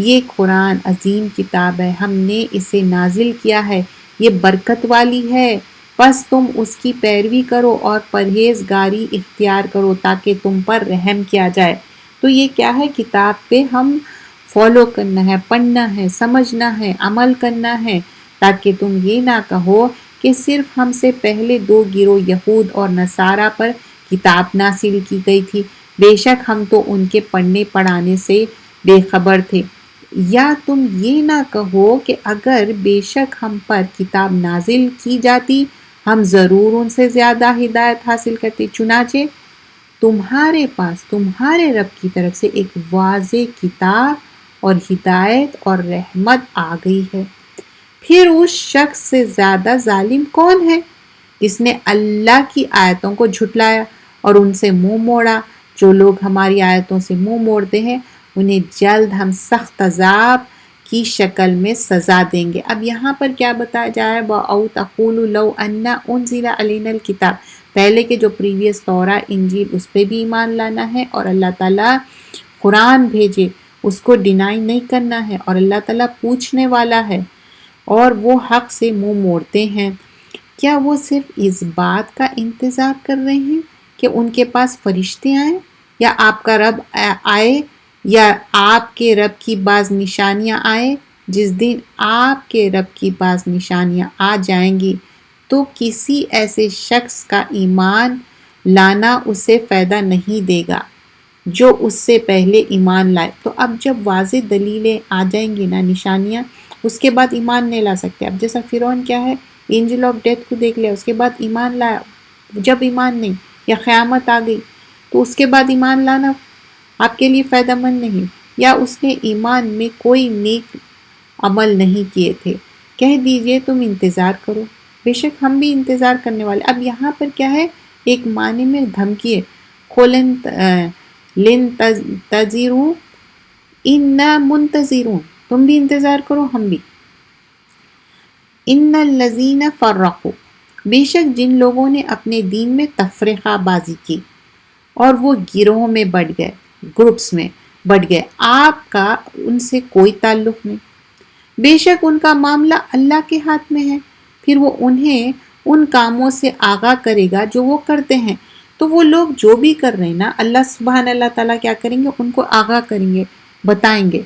یہ قرآن عظیم کتاب ہے، ہم نے اسے نازل کیا ہے، یہ برکت والی ہے، بس تم اس کی پیروی کرو اور پرہیزگاری اختیار کرو تاکہ تم پر رحم کیا جائے۔ تو یہ کیا ہے؟ کتاب پہ ہم فالو کرنا ہے، پڑھنا ہے، سمجھنا ہے، عمل کرنا ہے، تاکہ تم یہ نہ کہو کہ صرف ہم سے پہلے دو گروہ یہود اور نصارہ پر کتاب نازل کی گئی تھی، بے شک ہم تو ان کے پڑھنے پڑھانے سے بے خبر تھے، یا تم یہ نہ کہو کہ اگر بے شک ہم پر کتاب نازل کی جاتی ہم ضرور ان سے زیادہ ہدایت حاصل کرتے، چنانچہ تمہارے پاس تمہارے رب کی طرف سے ایک واضح کتاب اور ہدایت اور رحمت آ گئی ہے۔ پھر اس شخص سے زیادہ ظالم کون ہے جس نے اللہ کی آیتوں کو جھٹلایا اور ان سے منہ موڑا؟ جو لوگ ہماری آیتوں سے منہ موڑتے ہیں انہیں جلد ہم سخت عذاب کی شکل میں سزا دیں گے۔ اب یہاں پر کیا بتایا جا رہا ہے؟ وَأَوْ تَقُولُوا لَوْ أَنَّ أُنزِلَ عَلَيْنَا الْكِتَابُ، پہلے کے جو پریویس تورا انجیل اس پہ بھی ایمان لانا ہے، اور اللہ تعالیٰ قرآن بھیجے اس کو ڈینائی نہیں کرنا ہے، اور اللہ تعالیٰ پوچھنے والا ہے، اور وہ حق سے منہ موڑتے ہیں۔ کیا وہ صرف اس بات کا انتظار کر رہے ہیں کہ ان کے پاس فرشتے آئیں یا آپ کا رب آئے یا آپ کے رب کی بعض نشانیاں آئیں؟ جس دن آپ کے رب کی بعض نشانیاں آ جائیں گی تو کسی ایسے شخص کا ایمان لانا اسے فائدہ نہیں دے گا جو اس سے پہلے ایمان لائے۔ تو اب جب واضح دلیلیں آ جائیں گی نا، نشانیاں، اس کے بعد ایمان نہیں لا سکتے۔ اب جیسا فرعون کیا ہے، اینجل آف ڈیتھ کو دیکھ لیا، اس کے بعد ایمان لایا، جب ایمان نہیں، یا قیامت آ گئی تو اس کے بعد ایمان لانا آپ کے لیے فائدہ مند نہیں، یا اس نے ایمان میں کوئی نیک عمل نہیں کیے تھے، کہہ دیجئے تم انتظار کرو، بے شک ہم بھی انتظار کرنے والے۔ اب یہاں پر کیا ہے؟ ایک معنی میں دھمکی ہے، کھولن لن تنتظروا انا منتظرون، تم بھی انتظار کرو ہم بھی۔ ان الذین فرقوا، بے شک جن لوگوں نے اپنے دین میں تفرقہ بازی کی اور وہ گروہوں میں بٹ گئے، گروپس میں بٹ گئے، آپ کا ان سے کوئی تعلق نہیں، بے شک ان کا معاملہ اللہ کے ہاتھ میں ہے، پھر وہ انہیں ان کاموں سے آگاہ کرے گا جو وہ کرتے ہیں۔ تو وہ لوگ جو بھی کر رہے ہیں نا، اللہ سبحانہ اللہ تعالیٰ کیا کریں گے؟ ان کو آگاہ کریں گے، بتائیں گے۔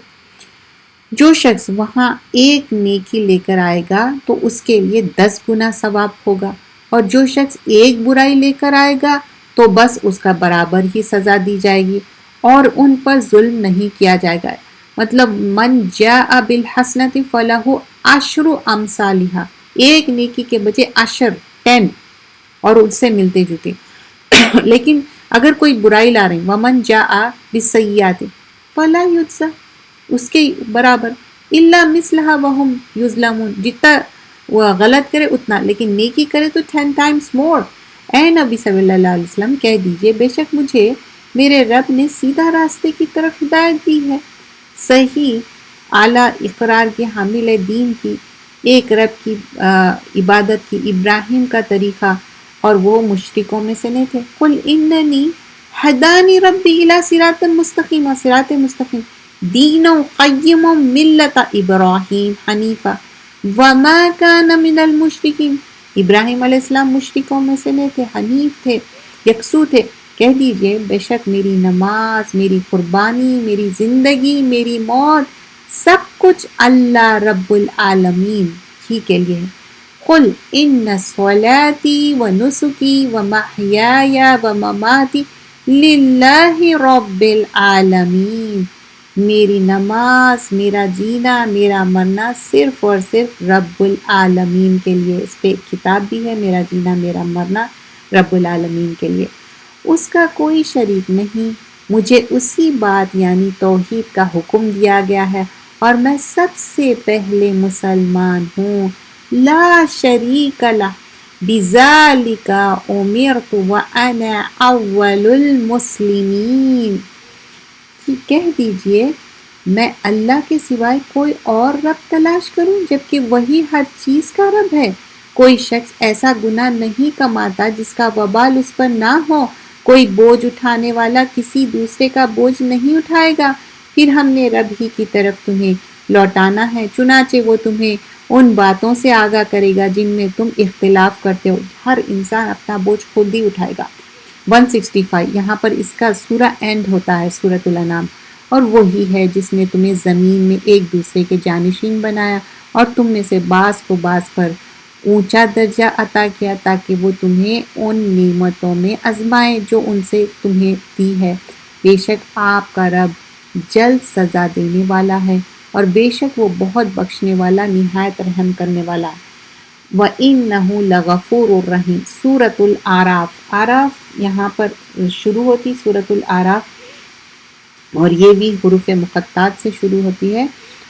جو شخص وہاں ایک نیکی لے کر آئے گا تو اس کے لیے 10 گنا ثواب ہوگا، اور جو شخص ایک برائی لے کر آئے گا تو بس اس کا برابر ہی سزا دی جائے گی، اور ان پر ظلم نہیں کیا جائے گا۔ مطلب من جاء بالحسنۃ فلہ عشر امثالھا، ایک نیکی کے بجائے 10 اور اس سے ملتے جلتے۔ لیکن اگر کوئی برائی لا رہے ہیں، ومن جاء بالسیئۃ، فلا یجزا، اس کے برابر، الا مثلھا وہم یظلمون، جتنا وہ غلط کرے اتنا، لیکن نیکی کرے تو 10 times more۔ اے نبی صلی اللہ علیہ وسلم کہہ دیجئے بے شک مجھے میرے رب نے سیدھا راستے کی طرف ہدایت دی ہے، صحیح اعلیٰ اقرار کے حامل دین کی، ایک رب کی عبادت کی، ابراہیم کا طریقہ، اور وہ مشرکوں میں سے نہیں تھے۔ قل اننی ہدانی ربی الی صراط مستقیم، صراط مستقیم، دین قیم ملت ابراہیم حنیفہ وما کان من المشرکین، ابراہیم علیہ السلام مشرکوں میں سے نہیں تھے، حنیف تھے، یکسو تھے۔ کہہ دیجئے بے شک میری نماز، میری قربانی، میری زندگی، میری موت، سب کچھ اللہ رب العالمین ہی کے لیے ہے۔ قل ان صلاتی و نسکی و محیای و مماتی للہ رب العالمین، میری نماز، میرا جینا، میرا مرنا صرف اور صرف رب العالمین کے لیے۔ اس پہ ایک کتاب بھی ہے، میرا جینا میرا مرنا رب العالمین کے لیے، اس کا کوئی شریک نہیں، مجھے اسی بات یعنی توحید کا حکم دیا گیا ہے اور میں سب سے پہلے مسلمان ہوں، لا شریک لہ بذالک امرت وانا اول المسلمین، کہہ دیجئے میں اللہ کے سوائے کوئی اور رب تلاش کروں جبکہ وہی ہر چیز کا رب ہے۔ کوئی شخص ایسا گناہ نہیں کماتا جس کا وبال اس پر نہ ہو، کوئی بوجھ اٹھانے والا کسی دوسرے کا بوجھ نہیں اٹھائے گا، پھر ہم نے رب ہی کی طرف تمہیں لوٹانا ہے، چنانچہ وہ تمہیں ان باتوں سے آگاہ کرے گا جن میں تم اختلاف کرتے ہو، ہر انسان اپنا بوجھ خود ہی اٹھائے گا۔ 165 یہاں پر اس کا سورہ اینڈ ہوتا ہے، سورۃ الانعام۔ اور وہی ہے جس نے تمہیں زمین میں ایک دوسرے کے جانشین بنایا اور تم میں سے بعض کو بعض پر اونچا درجہ عطا کیا تاکہ وہ تمہیں ان نعمتوں میں آزمائے جو ان سے تمہیں دی ہے، بے شک آپ کا رب جلد سزا دینے والا ہے اور بے شک وہ بہت بخشنے والا، نہایت رحم کرنے والا ہے۔ وَإِنَّهُ لَغَفُورٌ الرحیم۔ سورۃ الأعراف، اعراف یہاں پر شروع ہوتی سورۃ الأعراف، اور یہ بھی حروف مقطعات سے شروع ہوتی ہے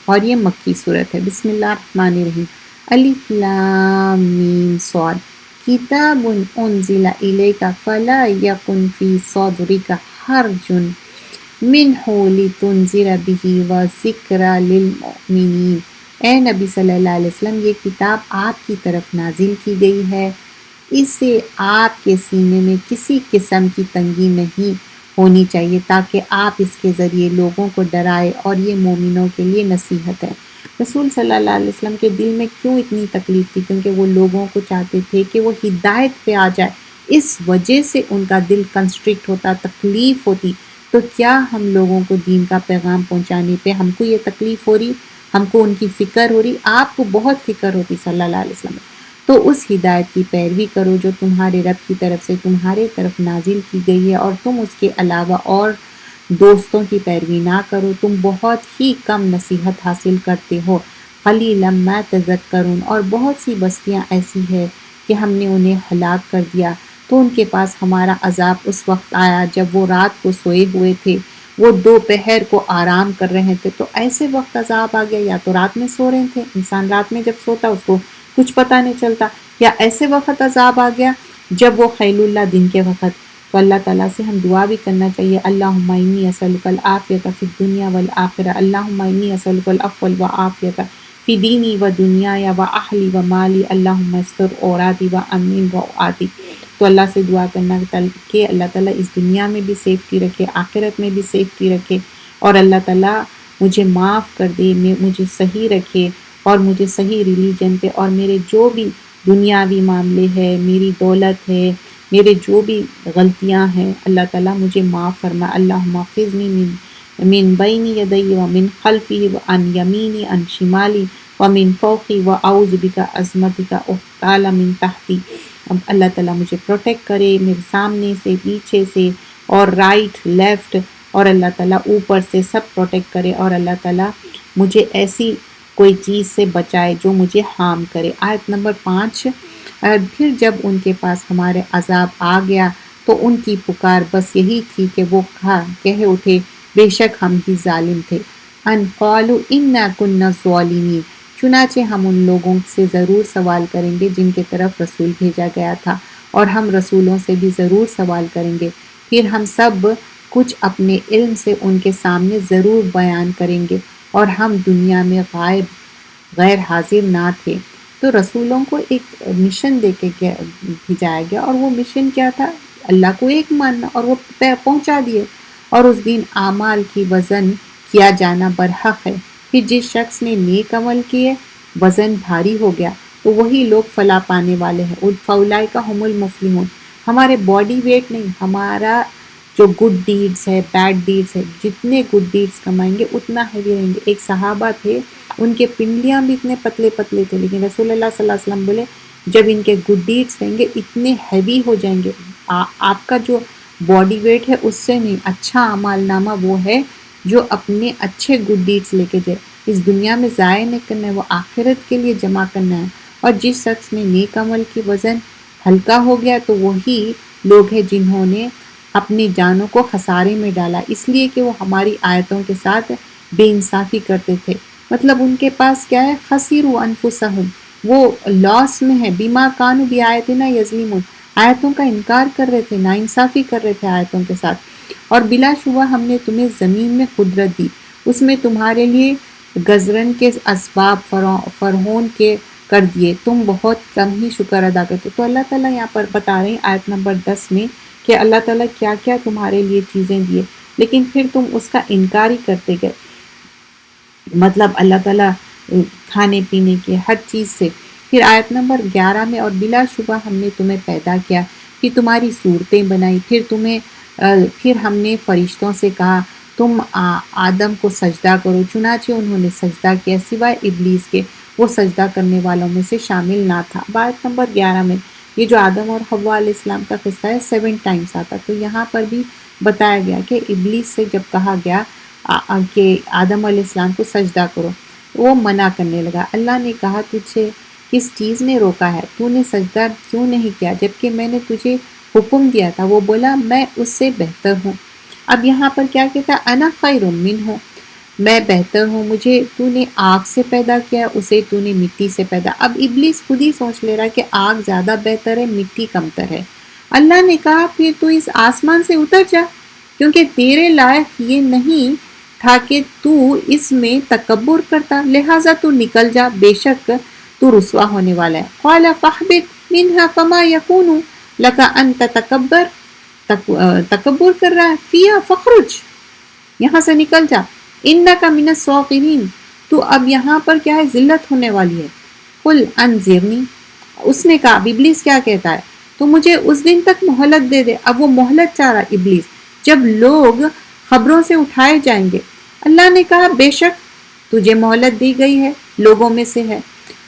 اور یہ مکی صورت ہے۔ بسم اللہ الرحمن الرحیم۔ الف لام میم صاد، کتاب انزل الیک فلا یکن فی صدرک حرج منہ لتنذر بہ وذکری للمؤمنین۔ اے نبی صلی اللہ علیہ وسلم یہ کتاب آپ کی طرف نازل کی گئی ہے، اس سے آپ کے سینے میں کسی قسم کی تنگی نہیں ہونی چاہیے تاکہ آپ اس کے ذریعے لوگوں کو ڈرائے، اور یہ مومنوں کے لیے نصیحت ہے۔ رسول صلی اللہ علیہ وسلم کے دل میں کیوں اتنی تکلیف تھی؟ کیونکہ وہ لوگوں کو چاہتے تھے کہ وہ ہدایت پہ آ جائے، اس وجہ سے ان کا دل کنسٹرکٹ ہوتا، تکلیف ہوتی۔ تو کیا ہم لوگوں کو دین کا پیغام پہنچانے پہ ہم کو یہ تکلیف ہو رہی، ہم کو ان کی فکر ہو رہی؟ آپ کو بہت فکر ہوتی صلی اللہ علیہ وسلم۔ تو اس ہدایت کی پیروی کرو جو تمہارے رب کی طرف سے تمہارے طرف نازل کی گئی ہے، اور تم اس کے علاوہ اور دوستوں کی پیروی نہ کرو، تم بہت ہی کم نصیحت حاصل کرتے ہو۔ قلیلا ما تذکرون، اور بہت سی بستیاں ایسی ہے کہ ہم نے انہیں ہلاک کر دیا، تو ان کے پاس ہمارا عذاب اس وقت آیا جب وہ رات کو سوئے ہوئے تھے، وہ دوپہر کو آرام کر رہے تھے، تو ایسے وقت عذاب آ گیا، یا تو رات میں سو رہے تھے، انسان رات میں جب سوتا اس کو کچھ پتہ نہیں چلتا، یا ایسے وقت عذاب آ گیا جب وہ خیل اللہ دن کے وقت۔ تو اللہ تعالیٰ سے ہم دعا بھی کرنا چاہیے، اللہم انی اسألک العافیۃ فی الدنیا والآخرہ، اللہم انی اسألک العفو والعافیۃ فی دینی و دنیای و اہلی و مالی، اللہم استر عوراتی و امن روعاتی۔ تو اللہ سے دعا کرنا کہ اللہ تعالیٰ اس دنیا میں بھی سیفٹی رکھے، آخرت میں بھی سیفٹی رکھے، اور اللہ تعالیٰ مجھے معاف کر دے، مجھے صحیح رکھے اور مجھے صحیح ریلیجن پہ، اور میرے جو بھی دنیاوی معاملے ہے، میری دولت ہے، میرے جو بھی غلطیاں ہیں، اللہ تعالیٰ مجھے معاف فرما۔ اللہم احفظنی من بین یدی ومن خلفی وعن یمینی عن شمالی ومن فوقی واعوذ بک عظمتک اغتال من تحتی۔ اب اللہ تعالیٰ مجھے پروٹیکٹ کرے، میرے سامنے سے، پیچھے سے، اور رائٹ لیفٹ، اور اللہ تعالیٰ اوپر سے سب پروٹیکٹ کرے، اور اللہ تعالیٰ مجھے ایسی کوئی چیز سے بچائے جو مجھے ہارم کرے۔ آیت نمبر 5۔ پھر جب ان کے پاس ہمارے عذاب آ گیا تو ان کی پکار بس یہی تھی کہ وہ کہہ اٹھے، بے شک ہم ہی ظالم تھے۔ ان قالوا انا كنا ظالمین، چنانچہ ہم ان لوگوں سے ضرور سوال کریں گے جن کے طرف رسول بھیجا گیا تھا، اور ہم رسولوں سے بھی ضرور سوال کریں گے، پھر ہم سب کچھ اپنے علم سے ان کے سامنے ضرور بیان کریں گے، اور ہم دنیا میں غیر حاضر نہ تھے۔ تو رسولوں کو ایک مشن دے کے بھیجایا گیا، اور وہ مشن کیا تھا؟ اللہ کو ایک ماننا، اور وہ پہنچا دیے۔ اور اس دن اعمال کی وزن کیا جانا برحق ہے، کہ جس شخص نے نیک عمل کیے وزن بھاری ہو گیا تو وہی لوگ فلاح پانے والے ہیں۔ فاولئک هم المفلحون، ہمارے باڈی ویٹ نہیں، ہمارا جو گڈ ڈیڈز ہے، بیڈ ڈیڈز ہے، جتنے گڈ ڈیڈز کمائیں گے اتنا ہیوی رہیں گے۔ ایک صحابہ تھے، ان کے پنڈلیاں بھی اتنے پتلے پتلے تھے، لیکن رسول اللہ صلی اللہ علیہ وسلم بولے جب ان کے گڈ ڈیڈز رہیں گے اتنے ہیوی ہو جائیں گے، آپ کا جو باڈی ویٹ ہے اس سے نہیں، اچھا اعمال نامہ وہ ہے جو اپنے اچھے گڈ ڈیڈز لے کے جائے، اس دنیا میں ضائع نہیں کرنا ہے، وہ آخرت کے لیے جمع کرنا ہے۔ اور جس شخص نے نیک عمل کی وزن ہلکا ہو گیا تو وہی لوگ ہیں جنہوں نے اپنی جانوں کو خسارے میں ڈالا، اس لیے کہ وہ ہماری آیتوں کے ساتھ بے انصافی کرتے تھے۔ مطلب ان کے پاس کیا ہے؟ خسروا انفسہم، وہ لاس میں ہے، بما کانوا بآیاتنا یظلمون، آیتوں کا انکار کر رہے تھے، ناانصافی کر رہے تھے آیتوں کے ساتھ۔ اور بلا شبہ ہم نے تمہیں زمین میں قدرت دی، اس میں تمہارے لیے گزرن کے اسباب فرہون کے کر دیے، تم بہت کم ہی شکر ادا کرتے۔ تو اللہ تعالیٰ یہاں پر بتا رہے ہیں آیت نمبر 10 میں کہ اللہ تعالیٰ کیا کیا تمہارے لیے چیزیں دیے، لیکن پھر تم اس کا انکار ہی کرتے گئے۔ مطلب اللہ تعالیٰ کھانے پینے کے ہر چیز سے۔ پھر آیت نمبر 11 میں اور بلا شبہ ہم نے تمہیں پیدا کیا، پھر تمہاری صورتیں بنائی، پھر ہم نے فرشتوں سے کہا تم آدم کو سجدہ کرو، چنانچہ انہوں نے سجدہ کیا سوائے ابلیس کے، وہ سجدہ کرنے والوں میں سے شامل نہ تھا۔ آیت نمبر 11 میں یہ جو آدم اور حوا علیہ السلام کا قصہ ہے 7 ٹائمز آتا، تو یہاں پر بھی بتایا گیا کہ ابلیس سے جب کہا گیا کہ آدم علیہ السلام کو سجدہ کرو، وہ منع کرنے لگا۔ اللہ نے کہا تجھے کس چیز نے روکا ہے؟ تو نے سجدہ کیوں نہیں کیا جبکہ میں نے تجھے حکم دیا تھا؟ وہ بولا میں اس سے بہتر ہوں۔ اب یہاں پر کیا کہتا ہے؟ انا خیر منہ، میں بہتر ہوں، مجھے تو نے آگ سے پیدا کیا، اسے تو نے مٹی سے پیدا۔ اب ابلیس خود ہی سوچ لے رہا ہے کہ آگ زیادہ بہتر ہے، مٹی کمتر ہے۔ اللہ نے کہا پھر تو اس آسمان سے اتر جا، کیونکہ تیرے لائق یہ نہیں تھا کہ تو اس میں تکبر کرتا، لہٰذا تو نکل جا، بے شک تو رسوا ہونے والا ہے۔ قال فاہبط منہا فما یکون لک ان تتکبر، تکبر کر رہا ہے، فیہا فخرج، یہاں سے نکل جا، انک من الصاغرین، تو اب یہاں پر کیا ہے؟ ذلت ہونے والی ہے۔ قل انذرنی، اس نے کہا، اب ابلیس کیا کہتا ہے؟ تو مجھے اس دن تک مہلت دے دے۔ اب وہ مہلت چاہ رہا ابلیس، جب لوگ خبروں سے اٹھائے جائیں گے۔ اللہ نے کہا بے شک تجھے مہلت دی گئی ہے، لوگوں میں سے ہے۔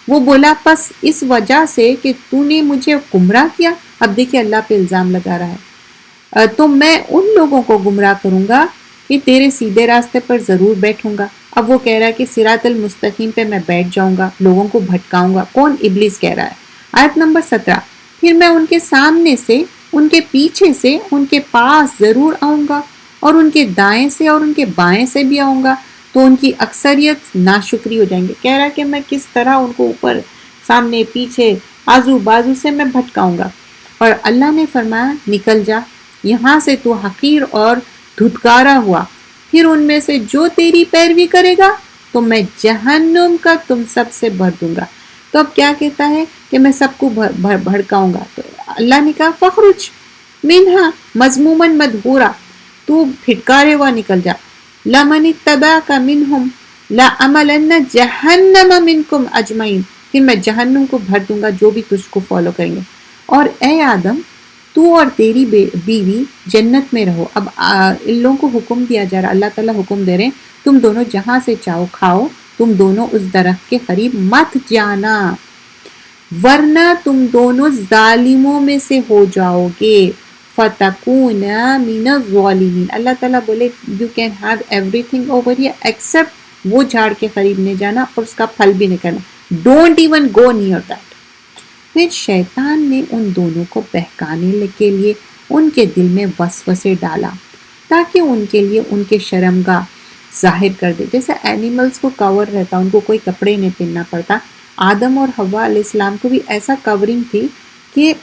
وہ بولا پس اس وجہ سے کہ تو نے مجھے گمراہ کیا، اب دیکھیں اللہ پہ الزام لگا رہا ہے، تو میں ان لوگوں کو گمراہ کروں گا کہ تیرے سیدھے راستے پر ضرور بیٹھوں گا۔ اب وہ کہہ رہا ہے کہ صراط المستقیم پہ میں بیٹھ جاؤں گا، لوگوں کو بھٹکاؤں گا۔ کون؟ ابلیس کہہ رہا ہے۔ آیت نمبر 17، پھر میں ان کے سامنے سے، ان کے پیچھے سے، ان کے پاس ضرور آؤں گا، اور ان کے دائیں سے اور ان کے بائیں سے بھی آؤں گا، تو ان کی اکثریت ناشکری ہو جائیں گے۔ کہہ رہا ہے کہ میں کس طرح ان کو اوپر سامنے پیچھے آزو بازو سے میں بھٹکاؤں گا۔ اور اللہ نے فرمایا نکل جا یہاں سے، تو حقیر اور دھتکارا ہوا، پھر ان میں سے جو تیری پیروی کرے گا تو میں جہنم کا تم سب سے بھر دوں گا۔ تو اب کیا کہتا ہے کہ میں سب کو بھڑکاؤں گا۔ تو اللہ نے کہا فخرج منہا مذموما مدحورا، تو پھٹکارے ہوا نکل جا، لمن اتبعک منہم لأملن جہنم منکم اجمعین، پھر میں جہنم کو بھر دوں گا جو بھی تجھ کو فالو کریں گے۔ اور اے آدم تو اور تیری بیوی جنت میں رہو۔ اب ان لوگوں کو حکم دیا جا رہا، اللہ تعالیٰ حکم دے رہے ہیں تم دونوں جہاں سے چاہو کھاؤ، تم دونوں اس درخت کے قریب مت جانا ورنہ تم دونوں ظالموں میں سے ہو جاؤ گے، فَتَكُونَ مِنَ الظَّالِمِينَ۔ اللہ تعالیٰ بولے you can have everything over here except وہ جھاڑ کے قریب نہیں جانا اور اس کا پھل بھی نہیں کرنا، don't even go near that۔ پھر شیطان نے ان دونوں کو بہکانے کے لیے ان کے دل میں وسوسے ڈالا، تاکہ ان کے لیے ان کے شرمگاہ ظاہر کر دے. جیسے اینیملز کو کور رہتا، ان کو کوئی کپڑے نہیں پہننا پڑتا، آدم اور حوا علیہ السلام کو بھی ایسا کورنگ تھی کہ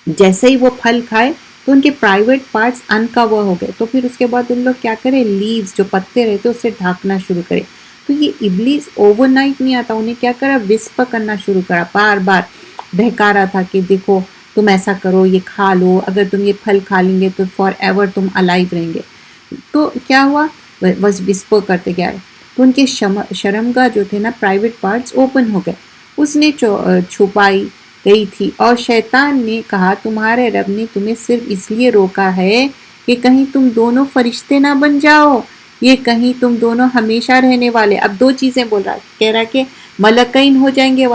جیسے ہی وہ پھل کھائے تو ان کے پرائیویٹ پارٹس انکور ہو گئے. تو پھر اس کے بعد ان لوگ کیا کرے، لیوز جو پتے رہتے اس سے ڈھانکنا شروع کرے. تو یہ ابلیس اوور نائٹ نہیں آتا، انہیں کیا کرا، وسپر کرنا شروع کرا، بار بار بہکا رہا تھا کہ دیکھو تم ایسا کرو، یہ کھا لو، اگر تم یہ پھل کھا لیں گے تو فار ایور تم الائیو رہیں گے. تو کیا ہوا، بس وسپر کرتے گیا، تو ان کے شرمگاہ جو تھے نا، پرائیویٹ پارٹس اوپن ہو گئے. اس نے چھپائی گئی تھی. اور شیطان نے کہا تمہارے رب نے تمہیں صرف اس لیے روکا ہے کہ کہیں تم دونوں فرشتے نہ بن جاؤ، یہ کہیں تم دونوں ہمیشہ رہنے والے. اب دو چیزیں بول رہا، کہہ رہا کہ ملکین ہو جائیں گے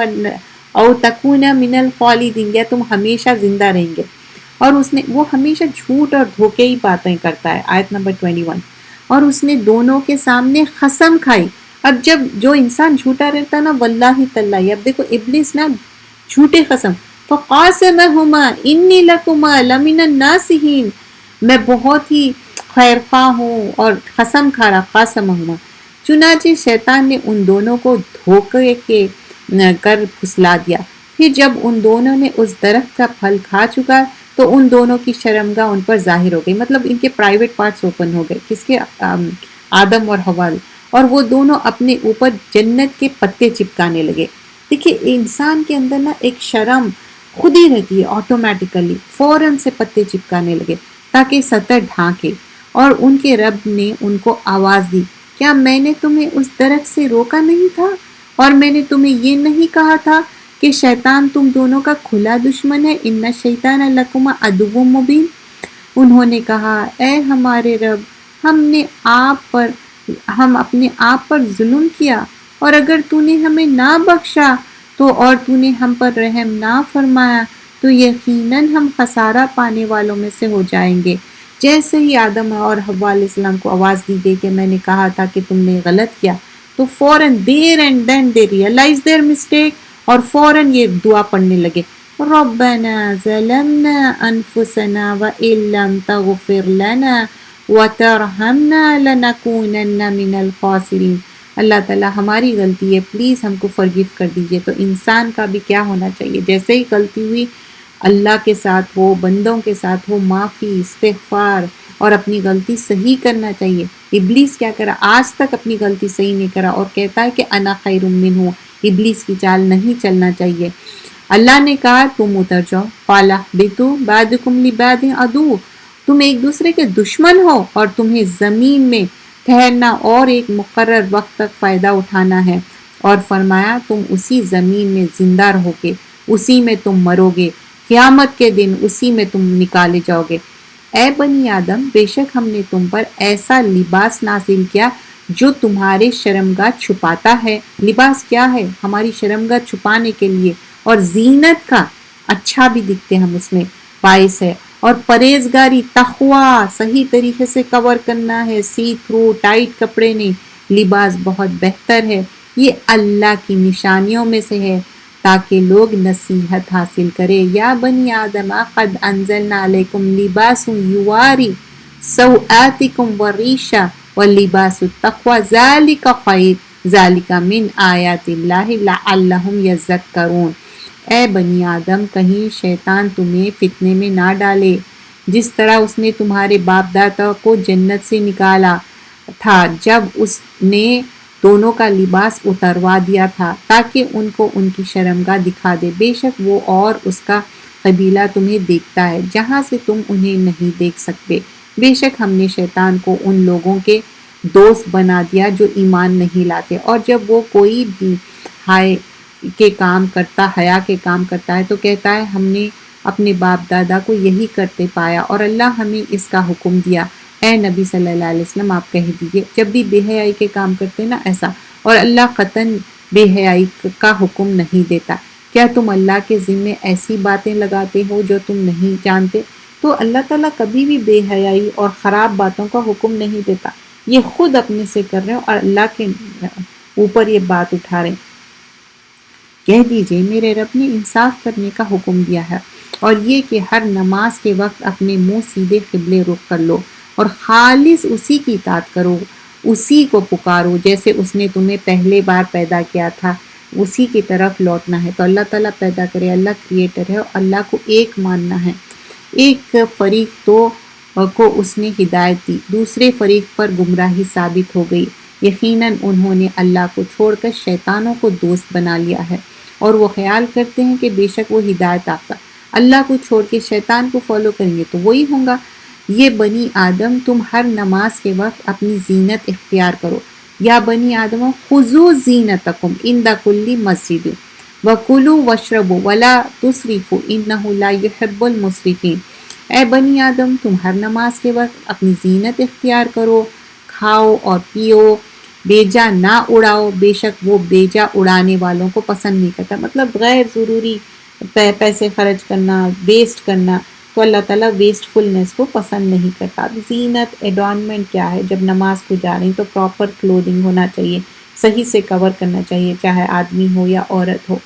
او تکون من الخالدین، یا تم ہمیشہ زندہ رہیں گے. اور اس نے، وہ ہمیشہ جھوٹ اور دھوکے ہی باتیں کرتا ہے. آیت نمبر 21. اور اس نے دونوں کے سامنے قسم کھائی. اب جب جو انسان جھوٹا رہتا نا، واللہ تاللہ، اب دیکھو ابلیس نا جھوٹے قسم، فقاسمہما انی لکما لمن الناصحین، میں بہت ہی خیر خواہ ہوں، اور قسم کھا رہا، قاسمہما. چنانچہ شیطان نے ان دونوں کو دھوکے کے کر پھسلا دیا. پھر جب ان دونوں نے اس درخت کا پھل کھا چکا تو ان دونوں کی شرمگاہ ان پر ظاہر ہو گئی، مطلب ان کے پرائیویٹ پارٹس اوپن ہو گئے. کس کے، آدم اور حوا. اور وہ دونوں اپنے اوپر جنت کے پتے چپکانے لگے. دیکھیے انسان کے اندر نا ایک شرم خود ہی رہتی ہے، آٹومیٹیکلی فوراً سے پتے چپکانے لگے تاکہ سطح ڈھانکے. اور ان کے رب نے ان کو آواز دی، کیا میں نے تمہیں اس درخت سے روکا نہیں تھا؟ اور میں نے تمہیں یہ نہیں کہا تھا کہ شیطان تم دونوں کا کھلا دشمن ہے؟ ان الشیطان لکما عدو مبین. انہوں نے کہا، اے ہمارے رب، ہم اپنے آپ پر ظلم کیا، اور اگر تو نے ہمیں نہ بخشا تو، اور تو نے ہم پر رحم نہ فرمایا تو یقیناً ہم خسارہ پانے والوں میں سے ہو جائیں گے. جیسے ہی آدم اور حوا علیہ السلام کو آواز دی گئی کہ میں نے کہا تھا کہ تم نے غلط کیا، تو فوراً there and then they realise their mistake, اور فوراً یہ دعا پڑھنے لگے، ربنا ظلمنا انفسنا وان لم تغفر لنا وترحمنا لنکونن من الخاسرین. اللہ تعالیٰ ہماری غلطی ہے، پلیز ہم کو فرگیو کر دیجئے. تو انسان کا بھی کیا ہونا چاہیے، جیسے ہی غلطی ہوئی اللہ کے ساتھ ہو، بندوں کے ساتھ ہو، معافی، استغفار، اور اپنی غلطی صحیح کرنا چاہیے. ابلیس کیا کرا، آج تک اپنی غلطی صحیح نہیں کرا اور کہتا ہے کہ انا خیر منہ. ابلیس کی چال نہیں چلنا چاہیے. اللہ نے کہا تم اتر جاؤ، قال اهبطوا بعضکم لبعض عدو، تم ایک دوسرے کے دشمن ہو اور تمہیں زمین میں ٹھہرنا اور ایک مقرر وقت تک فائدہ اٹھانا ہے. اور فرمایا تم اسی زمین میں زندہ رہو گے، اسی میں تم مرو گے، قیامت کے دن اسی میں تم نکالے جاؤ گے. اے بنی آدم، بے شک ہم نے تم پر ایسا لباس نازل کیا جو تمہارے شرمگاہ چھپاتا ہے. لباس کیا ہے، ہماری شرمگاہ چھپانے کے لیے، اور زینت کا، اچھا بھی دکھتے ہم اس میں، باعث ہے. اور پرہیزگاری، تقویٰ، صحیح طریقے سے کور کرنا ہے، سی تھرو ٹائٹ کپڑے نہیں، لباس بہت بہتر ہے. یہ اللہ کی نشانیوں میں سے ہے تاکہ لوگ نصیحت حاصل کرے. یا بنی آدم قد انزلنا علیکم لباس یواری سوآتکم وریشا ولباس التقوی ذالک خیر ذالک من آیات اللہ لعلہم یذکرون. اے بنی آدم، کہیں شیطان تمہیں فتنے میں نہ ڈالے، جس طرح اس نے تمہارے باپ دادا کو جنت سے نکالا تھا جب اس نے دونوں کا لباس اتروا دیا تھا تاکہ ان کو ان کی شرمگاہ دکھا دے. بے شک وہ اور اس کا قبیلہ تمہیں دیکھتا ہے جہاں سے تم انہیں نہیں دیکھ سکتے. بے شک ہم نے شیطان کو ان لوگوں کے دوست بنا دیا جو ایمان نہیں لاتے، اور جب وہ کوئی بھی حیا کے کام کرتا ہے تو کہتا ہے ہم نے اپنے باپ دادا کو یہی کرتے پایا اور اللہ ہمیں اس کا حکم دیا. اے نبی صلی اللہ علیہ وسلم آپ کہہ دیجئے جب بھی بے حیائی کے کام کرتے نا ایسا، اور اللہ قطعاً بے حیائی کا حکم نہیں دیتا. کیا تم اللہ کے ذمے ایسی باتیں لگاتے ہو جو تم نہیں جانتے؟ تو اللہ تعالیٰ کبھی بھی بے حیائی اور خراب باتوں کا حکم نہیں دیتا، یہ خود اپنے سے کر رہے ہیں اور اللہ کے اوپر یہ بات اٹھا رہے ہیں. کہہ دیجئے میرے رب نے انصاف کرنے کا حکم دیا ہے، اور یہ کہ ہر نماز کے وقت اپنے منہ سیدھے قبلے رخ کر لو، اور خالص اسی کی اطاعت کرو، اسی کو پکارو جیسے اس نے تمہیں پہلے بار پیدا کیا تھا، اسی کی طرف لوٹنا ہے۔ تو اللہ تعالیٰ پیدا کرے، اللہ کریٹر ہے، اور اللہ کو ایک ماننا ہے۔ ایک فریق کو اس نے ہدایت دی، دوسرے فریق پر گمراہی ثابت ہو گئی۔ یقیناً انہوں نے اللہ کو چھوڑ کر شیطانوں کو دوست بنا لیا ہے، اور وہ خیال کرتے ہیں کہ بے شک وہ ہدایت یافتہ اللہ کو چھوڑ کے شیطان کو فالو کریں گے تو وہی ہوں گا۔ یہ بنی آدم تم ہر نماز کے وقت اپنی زینت اختیار کرو، یا بنی آدم خذوا زینتکم عند کل مسجد وکلوا واشربوا ولا تسرفوا انہ لا یحب المسرفین۔ اے بنی آدم تم ہر نماز کے وقت اپنی زینت اختیار کرو، کھاؤ اور پیو، بیجا نہ اڑاؤ، بے شک وہ بیجا اڑانے والوں کو پسند نہیں کرتا۔ مطلب غیر ضروری پیسے خرچ کرنا، ویسٹ کرنا، تو اللہ تعالیٰ ویسٹ فلنس کو پسند نہیں کرتا۔ زینت ایڈورنمنٹ کیا ہے؟ جب نماز کو جا رہے ہیں تو پراپر کلودنگ ہونا چاہیے، صحیح سے کور کرنا چاہیے، چاہے آدمی ہو یا عورت ہو۔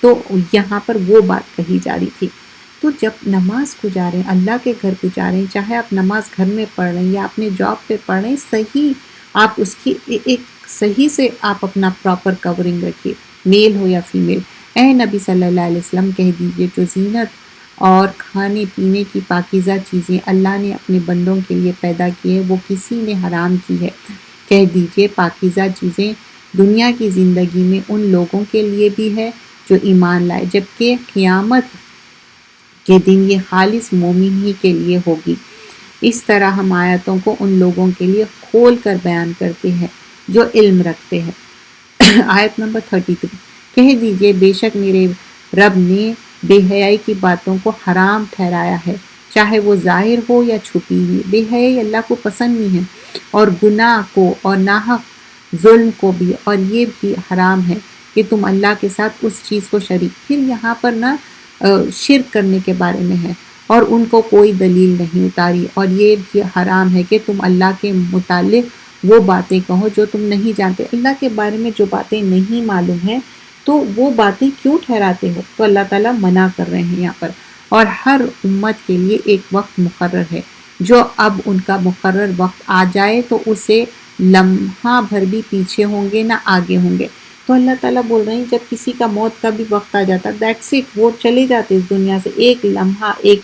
تو یہاں پر وہ بات کہی جا رہی تھی۔ تو جب نماز کو جا رہے ہیں، اللہ کے گھر کو جا رہے ہیں، چاہے آپ نماز گھر میں پڑھ رہے ہیں یا اپنے جاب پہ پڑھ رہے ہیں، صحیح آپ اس کی ایک صحیح سے آپ اپنا پراپر کورنگ رکھیے، میل ہو یا فیمیل۔ اے نبی صلی اللہ علیہ وسلم کہہ دیجئے جو زینت اور کھانے پینے کی پاکیزہ چیزیں اللہ نے اپنے بندوں کے لیے پیدا کی ہے وہ کسی نے حرام کی ہے، کہہ دیجئے پاکیزہ چیزیں دنیا کی زندگی میں ان لوگوں کے لیے بھی ہے جو ایمان لائے، جبکہ قیامت کے دن یہ خالص مومن ہی کے لیے ہوگی۔ اس طرح ہم آیتوں کو ان لوگوں کے لیے کھول کر بیان کرتے ہیں جو علم رکھتے ہیں۔ آیت نمبر 33، کہہ دیجئے بے شک میرے رب نے بے حیائی کی باتوں کو حرام ٹھہرایا ہے، چاہے وہ ظاہر ہو یا چھپی ہوئی۔ بے حیائی اللہ کو پسند نہیں ہے، اور گناہ کو اور ناحق ظلم کو بھی، اور یہ بھی حرام ہے کہ تم اللہ کے ساتھ اس چیز کو شریک۔ پھر یہاں پر شرک کرنے کے بارے میں ہے، اور ان کو کوئی دلیل نہیں اتاری، اور یہ بھی حرام ہے کہ تم اللہ کے متعلق وہ باتیں کہو جو تم نہیں جانتے۔ اللہ کے بارے میں جو باتیں نہیں معلوم ہیں تو وہ باتیں کیوں ٹھہراتے ہو؟ تو اللہ تعالیٰ منع کر رہے ہیں یہاں پر۔ اور ہر امت کے لیے ایک وقت مقرر ہے، جو اب ان کا مقرر وقت آ جائے تو اسے لمحہ بھر بھی پیچھے ہوں گے نہ آگے ہوں گے۔ تو اللہ تعالیٰ بول رہے ہیں جب کسی کا موت کا بھی وقت آ جاتا، دیٹس اٹ، وہ چلے جاتے اس دنیا سے، ایک لمحہ ایک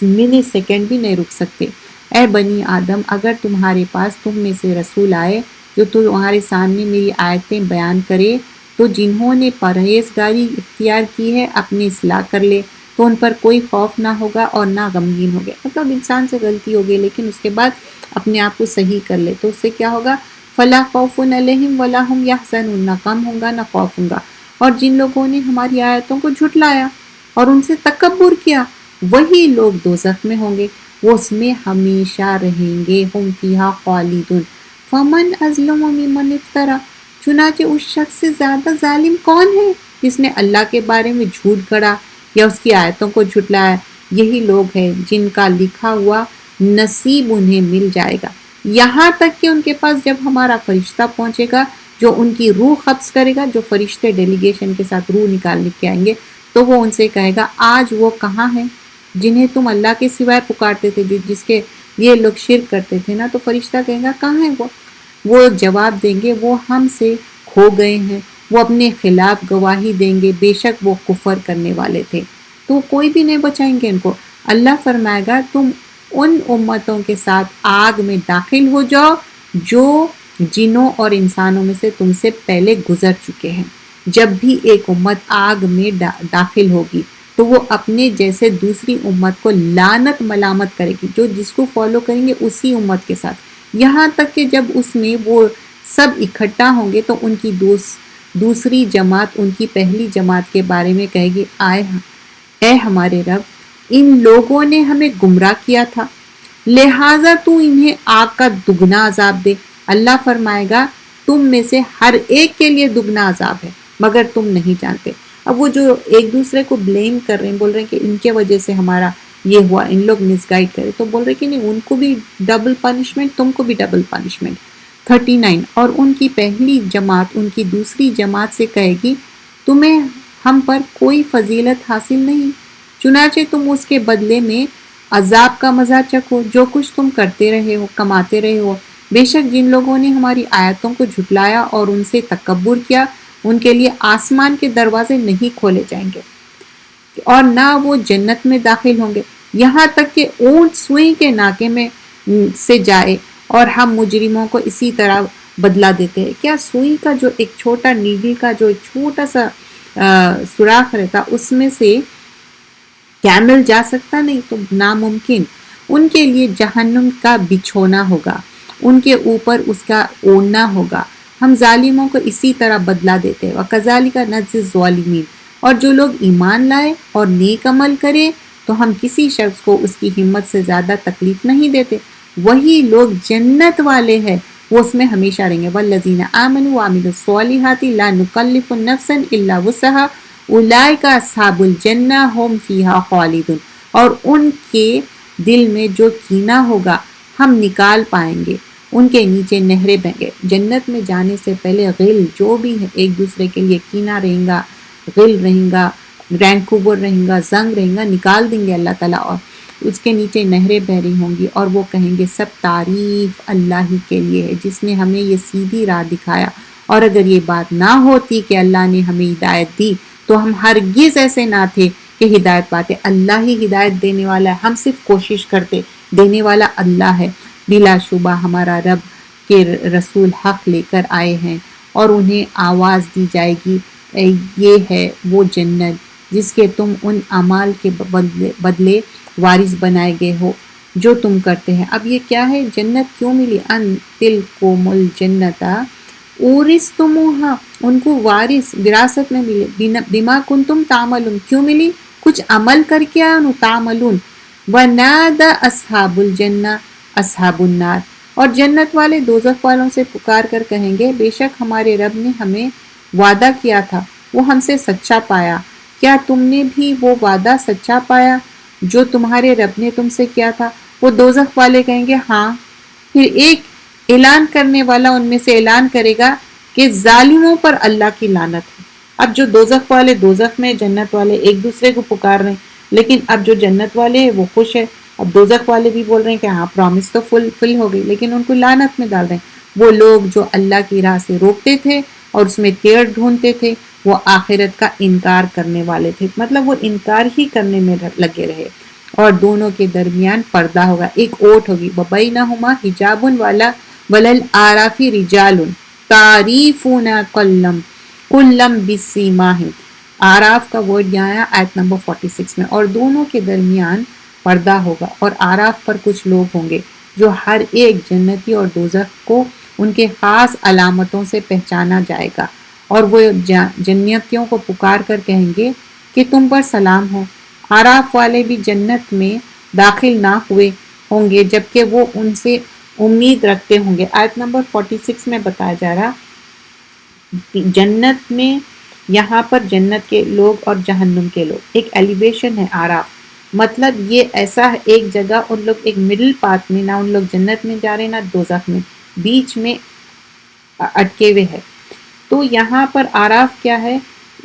منٹ سیکنڈ بھی نہیں رک سکتے۔ اے بنی آدم اگر تمہارے پاس تم میں سے رسول آئے جو تمہارے سامنے میری آیتیں بیان کرے، تو جنہوں نے پرہیزگاری اختیار کی ہے اپنی اصلاح کر لے، تو ان پر کوئی خوف نہ ہوگا اور نہ غمگین ہوگے۔ مطلب انسان سے غلطی ہوگی لیکن اس کے بعد اپنے آپ کو صحیح کر لے تو اس سے کیا ہوگا؟ فلا خوف علیہم ولا ہم یحزنون، نہ غم ہوگا نہ خوف ہوگا۔ اور جن لوگوں نے ہماری آیتوں کو جھٹلایا اور ان سے تکبر کیا، وہی لوگ دوزخ میں ہوں گے، وہ اس میں ہمیشہ رہیں گے، ہم فیہا خالدون۔ فمن اظلم ممن افترا، چنانچہ اس شخص سے زیادہ ظالم کون ہے جس نے اللہ کے بارے میں جھوٹ گڑا یا اس کی آیتوں کو جھٹلایا۔ یہی لوگ ہیں جن کا لکھا ہوا نصیب انہیں مل جائے گا، یہاں تک کہ ان کے پاس جب ہمارا فرشتہ پہنچے گا جو ان کی روح قبض کرے گا، جو فرشتے ڈیلیگیشن کے ساتھ روح نکالنے کے آئیں گے، تو وہ ان سے کہے گا آج وہ کہاں ہیں جنہیں تم اللہ کے سوائے پکارتے تھے، جس کے یہ لوگ شرک کرتے تھے نا۔ تو فرشتہ کہے گا کہاں ہیں وہ جواب دیں گے وہ ہم سے کھو گئے ہیں، وہ اپنے خلاف گواہی دیں گے، بے شک وہ کفر کرنے والے تھے۔ تو کوئی بھی نہیں بچائیں گے ان کو۔ اللہ فرمائے گا تم ان امتوں کے ساتھ آگ میں داخل ہو جاؤ جو جنوں اور انسانوں میں سے تم سے پہلے گزر چکے ہیں۔ جب بھی ایک امت آگ میں داخل ہوگی تو وہ اپنے جیسے دوسری امت کو لعنت ملامت کرے گی، جو جس کو فالو کریں گے اسی امت کے ساتھ، یہاں تک کہ جب اس میں وہ سب اکٹھا ہوں گے تو ان کی دوسری جماعت ان کی پہلی جماعت کے بارے میں کہے گی اے ہمارے رب، ان لوگوں نے ہمیں گمراہ کیا تھا، لہٰذا تو انہیں آگ کا دگنا عذاب دے۔ اللہ فرمائے گا تم میں سے ہر ایک کے لیے دگنا عذاب ہے مگر تم نہیں جانتے۔ اب وہ جو ایک دوسرے کو بلیم کر رہے ہیں، بول رہے ہیں کہ ان کے وجہ سے ہمارا یہ ہوا، ان لوگ مس گائیڈ کرے، تو بول رہے کہ نہیں، ان کو بھی ڈبل پنشمنٹ، تم کو بھی ڈبل پنشمنٹ۔ 39، اور ان کی پہلی جماعت ان کی دوسری جماعت سے کہے گی تمہیں ہم پر کوئی فضیلت حاصل نہیں، چنانچہ تم اس کے بدلے میں عذاب کا مزہ چکھو، جو کچھ تم کرتے رہے ہو، کماتے رہے ہو۔ بے شک جن لوگوں نے ہماری آیتوں کو جھٹلایا اور ان سے تکبر کیا، ان کے لیے آسمان کے دروازے نہیں کھولے جائیں گے اور نہ وہ جنت میں داخل ہوں گے، یہاں تک کہ اونٹ سوئی کے ناکے میں سے جائے، اور ہم مجرموں کو اسی طرح بدلا دیتے ہیں۔ کیا سوئی کا جو ایک چھوٹا نیڈل کا جو ایک چھوٹا سا سوراخ رہتا، اس میں سے کیمل جا سکتا؟ نہیں، تو ناممکن۔ ان کے لیے جہنم کا بچھونا ہوگا، ان کے اوپر اس کا اوڑھنا ہوگا۔ ہم ظالموں کو اسی طرح بدلا دیتے ہیں۔ وَكَذَلِكَ نَجْزِي الظَّالِمِينَ، اور جو لوگ ایمان لائے اور نیک عمل کرے تو ہم کسی شخص کو اس کی ہمت سے زیادہ تکلیف نہیں دیتے، وہی لوگ جنت والے ہیں، وہ اس میں ہمیشہ رہیں گے۔ وَالَّذِينَ آمَنُوا وَعَمِلُوا الصَّالِحَاتِ لَا نُكَلِّفُ نَفْسًا إِلَّا وُسْعَهَا اولئک اصحاب الجنہ ہم فیہا خالدون، اور ان کے دل میں جو کینہ ہوگا ہم نکال پائیں گے، ان کے نیچے نہریں بہیں گے۔ جنت میں جانے سے پہلے غل جو بھی ہے ایک دوسرے کے لیے کینہ رہیں گا، غل رہیں گا، رینکوبر رہیں گا، زنگ رہیں گا، نکال دیں گے اللہ تعالیٰ، اور اس کے نیچے نہریں بہ رہی ہوں گی، اور وہ کہیں گے سب تعریف اللہ ہی کے لیے ہے جس نے ہمیں یہ سیدھی راہ دکھایا، اور اگر یہ بات نہ ہوتی کہ اللہ نے ہمیں ہدایت دی تو ہم ہرگز ایسے نہ تھے کہ ہدایت پاتے۔ اللہ ہی ہدایت دینے والا ہے، ہم صرف کوشش کرتے، دینے والا اللہ ہے۔ بلا شبہ ہمارا رب کے رسول حق لے کر آئے ہیں، اور انہیں آواز دی جائے گی، یہ ہے وہ جنت جس کے تم ان اعمال کے بدلے وارث بنائے گئے ہو جو تم کرتے ہیں۔ اب یہ کیا ہے؟ جنت کیوں ملی؟ ان تلکم الجنتا اورثتموہا، ان کو وارث وراثت میں ملے، بما کنتم تعملون، کیوں ملی؟ کچھ عمل کر کے آنو، تعملون۔ ونادى اصحاب الجنہ اصحاب النار، اور جنت والے دوزخ والوں سے پکار کر کہیں گے بے شک ہمارے رب نے ہمیں وعدہ کیا تھا، وہ ہم سے سچا پایا، کیا تم نے بھی وہ وعدہ سچا پایا جو تمہارے رب نے تم سے کیا تھا؟ وہ دوزخ والے کہیں گے ہاں۔ پھر ایک اعلان کرنے والا ان میں سے اعلان کرے گا کہ ظالموں پر اللہ کی لعنت ہے۔ اب جو دوزخ والے دوزخ میں، جنت والے ایک دوسرے کو پکار رہے ہیں، لیکن اب جو جنت والے ہیں وہ خوش ہے، اب دوزخ والے بھی بول رہے ہیں کہ ہاں پرومس تو فل ہو گئی، لیکن ان کو لعنت میں ڈال رہے ہیں۔ وہ لوگ جو اللہ کی راہ سے روکتے تھے اور اس میں ٹیڑھ ڈھونڈتے تھے، وہ آخرت کا انکار کرنے والے تھے، مطلب وہ انکار ہی کرنے میں لگے رہے، اور دونوں کے درمیان پردہ ہوگا، ایک اوٹ ہوگی، وَبَيْنَهُمَا حِجَابٌ وَلَلْأَعْرَافِ رِجَالٌ تعریفون کلم بسیماہم۔ آراف کا ورڈ یہاں ہے آیت نمبر 46 میں، اور دونوں کے درمیان پردہ ہوگا، اور آراف پر کچھ لوگ ہوں گے جو ہر ایک جنتی اور دوزخ کو ان کے خاص علامتوں سے پہچانا جائے گا، اور وہ جنتیوں کو پکار کر کہیں گے کہ تم پر سلام ہو۔ آراف والے بھی جنت میں داخل نہ ہوئے ہوں گے جبکہ وہ ان سے امید رکھتے ہوں گے۔ آیت نمبر 46 میں بتایا جا رہا جنت میں، یہاں پر جنت کے لوگ اور جہنم کے لوگ، ایک ایلیویشن ہے آراف، مطلب یہ ایسا ہے ایک جگہ ان لوگ ایک مڈل پاتھ میں، نہ ان لوگ جنت میں جا رہے نہ دوزخ میں، بیچ میں اٹکے ہوئے ہے۔ تو یہاں پر آراف کیا ہے؟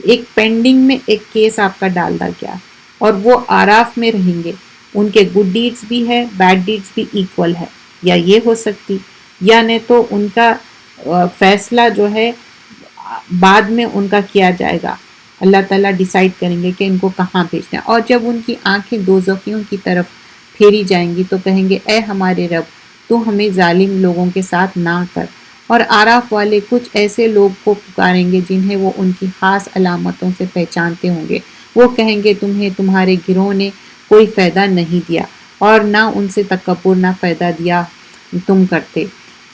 ایک پینڈنگ میں ایک کیس آپ کا ڈال دا گیا، اور وہ آراف میں رہیں گے، ان کے گڈ ڈیڈز بھی ہے، بیڈ ڈیڈز بھی ایکول ہے، یا یہ ہو سکتی، یا نہیں تو ان کا فیصلہ جو ہے بعد میں ان کا کیا جائے گا، اللہ تعالیٰ ڈیسائیڈ کریں گے کہ ان کو کہاں بھیجنا ہے، اور جب ان کی آنکھیں دوزخیوں کی طرف پھیری جائیں گی تو کہیں گے اے ہمارے رب تو ہمیں ظالم لوگوں کے ساتھ نہ کر۔ اور آراف والے کچھ ایسے لوگ کو پکاریں گے جنہیں وہ ان کی خاص علامتوں سے پہچانتے ہوں گے، وہ کہیں گے تمہیں تمہارے گروہ نے کوئی فائدہ نہیں دیا، اور نہ ان سے تکبر نہ فائدہ دیا تم کرتے۔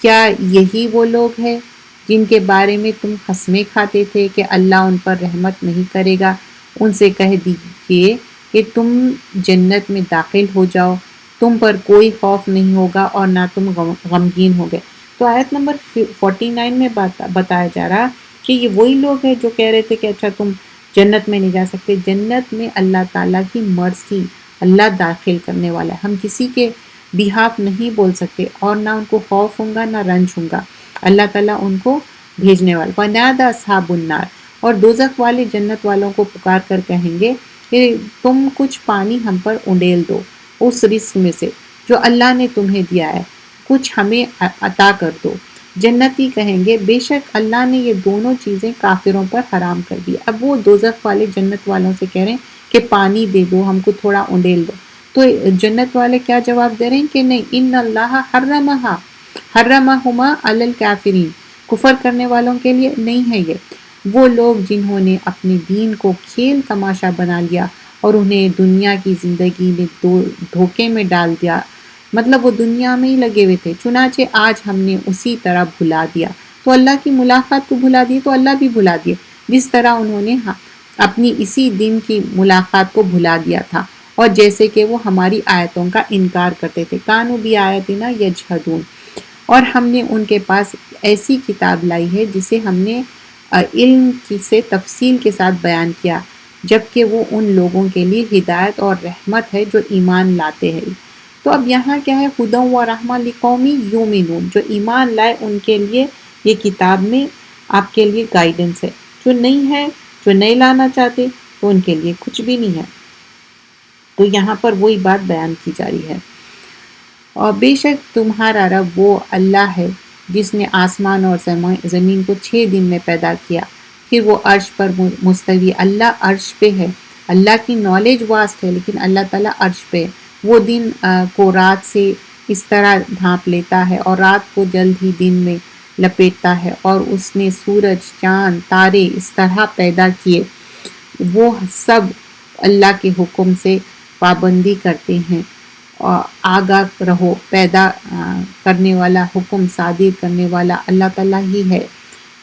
کیا یہی وہ لوگ ہیں جن کے بارے میں تم قسمیں کھاتے تھے کہ اللہ ان پر رحمت نہیں کرے گا؟ ان سے کہہ دیجئے کہ تم جنت میں داخل ہو جاؤ، تم پر کوئی خوف نہیں ہوگا اور نہ تم غمگین ہوگے۔ تو آیت نمبر 49 میں بتایا جا رہا کہ یہ وہی لوگ ہیں جو کہہ رہے تھے کہ اچھا تم جنت میں نہیں جا سکتے۔ جنت میں اللہ تعالیٰ کی مرضی، اللہ داخل کرنے والا ہے، ہم کسی کے بیہاف نہیں بول سکتے، اور نہ ان کو خوف ہوگا نہ رنج ہوگا، اللہ تعالیٰ ان کو بھیجنے والا۔ وَنَادَى أَصْحَابُ النَّارِ، اور دوزخ والے جنت والوں کو پکار کر کہیں گے کہ تم کچھ پانی ہم پر انڈیل دو، اس رزق میں سے جو اللہ نے تمہیں دیا ہے، کچھ ہمیں عطا کر دو۔ جنتی کہیں گے بے شک اللہ نے یہ دونوں چیزیں کافروں پر حرام کر دی۔ اب وہ دوزخ والے جنت والوں سے کہہ رہے ہیں کہ پانی دے دو، ہم کو تھوڑا اونڈیل دو، تو جنت والے کیا جواب دے رہے ہیں کہ نہیں، ان اللہ حرمہما علی الکافرین، کفر کرنے والوں کے لیے نہیں ہے یہ۔ وہ لوگ جنہوں نے اپنے دین کو کھیل تماشا بنا لیا اور انہیں دنیا کی زندگی میں دھوکے میں ڈال دیا، مطلب وہ دنیا میں ہی لگے ہوئے تھے، چنانچہ آج ہم نے اسی طرح بھلا دیا، تو اللہ کی ملاقات کو بھلا دی تو اللہ بھی بھلا دیے، جس طرح انہوں نے اپنی اسی دن کی ملاقات کو بھلا دیا تھا، اور جیسے کہ وہ ہماری آیتوں کا انکار کرتے تھے۔ کانوا بآیاتنا یجحدون، اور ہم نے ان کے پاس ایسی کتاب لائی ہے جسے ہم نے علم سے تفصیل کے ساتھ بیان کیا، جبکہ وہ ان لوگوں کے لیے ہدایت اور رحمت ہے جو ایمان لاتے ہیں۔ تو اب یہاں کیا ہے، ہدی و رحمہ لقوم یؤمنون، جو ایمان لائے ان کے لیے یہ کتاب میں آپ کے لیے گائیڈنس ہے، جو نہیں ہے، جو نہیں لانا چاہتے تو ان کے لیے کچھ بھی نہیں ہے۔ تو یہاں پر وہی بات بیان کی جا رہی ہے۔ اور بے شک تمہارا رب وہ اللہ ہے جس نے آسمان اور زمین کو 6 دن میں پیدا کیا، پھر وہ عرش پر مستوی، اللہ عرش پہ ہے، اللہ کی نالج واسٹ ہے لیکن اللہ تعالیٰ عرش پہ ہے۔ وہ دن کو رات سے اس طرح ڈھانپ لیتا ہے اور رات کو جلد ہی دن میں لپیٹتا ہے، اور اس نے سورج، چاند، تارے اس طرح پیدا کیے، وہ سب اللہ کے حکم سے پابندی کرتے ہیں۔ اور آگاہ رہو، پیدا کرنے والا، حکم صادر کرنے والا اللہ تعالیٰ ہی ہے۔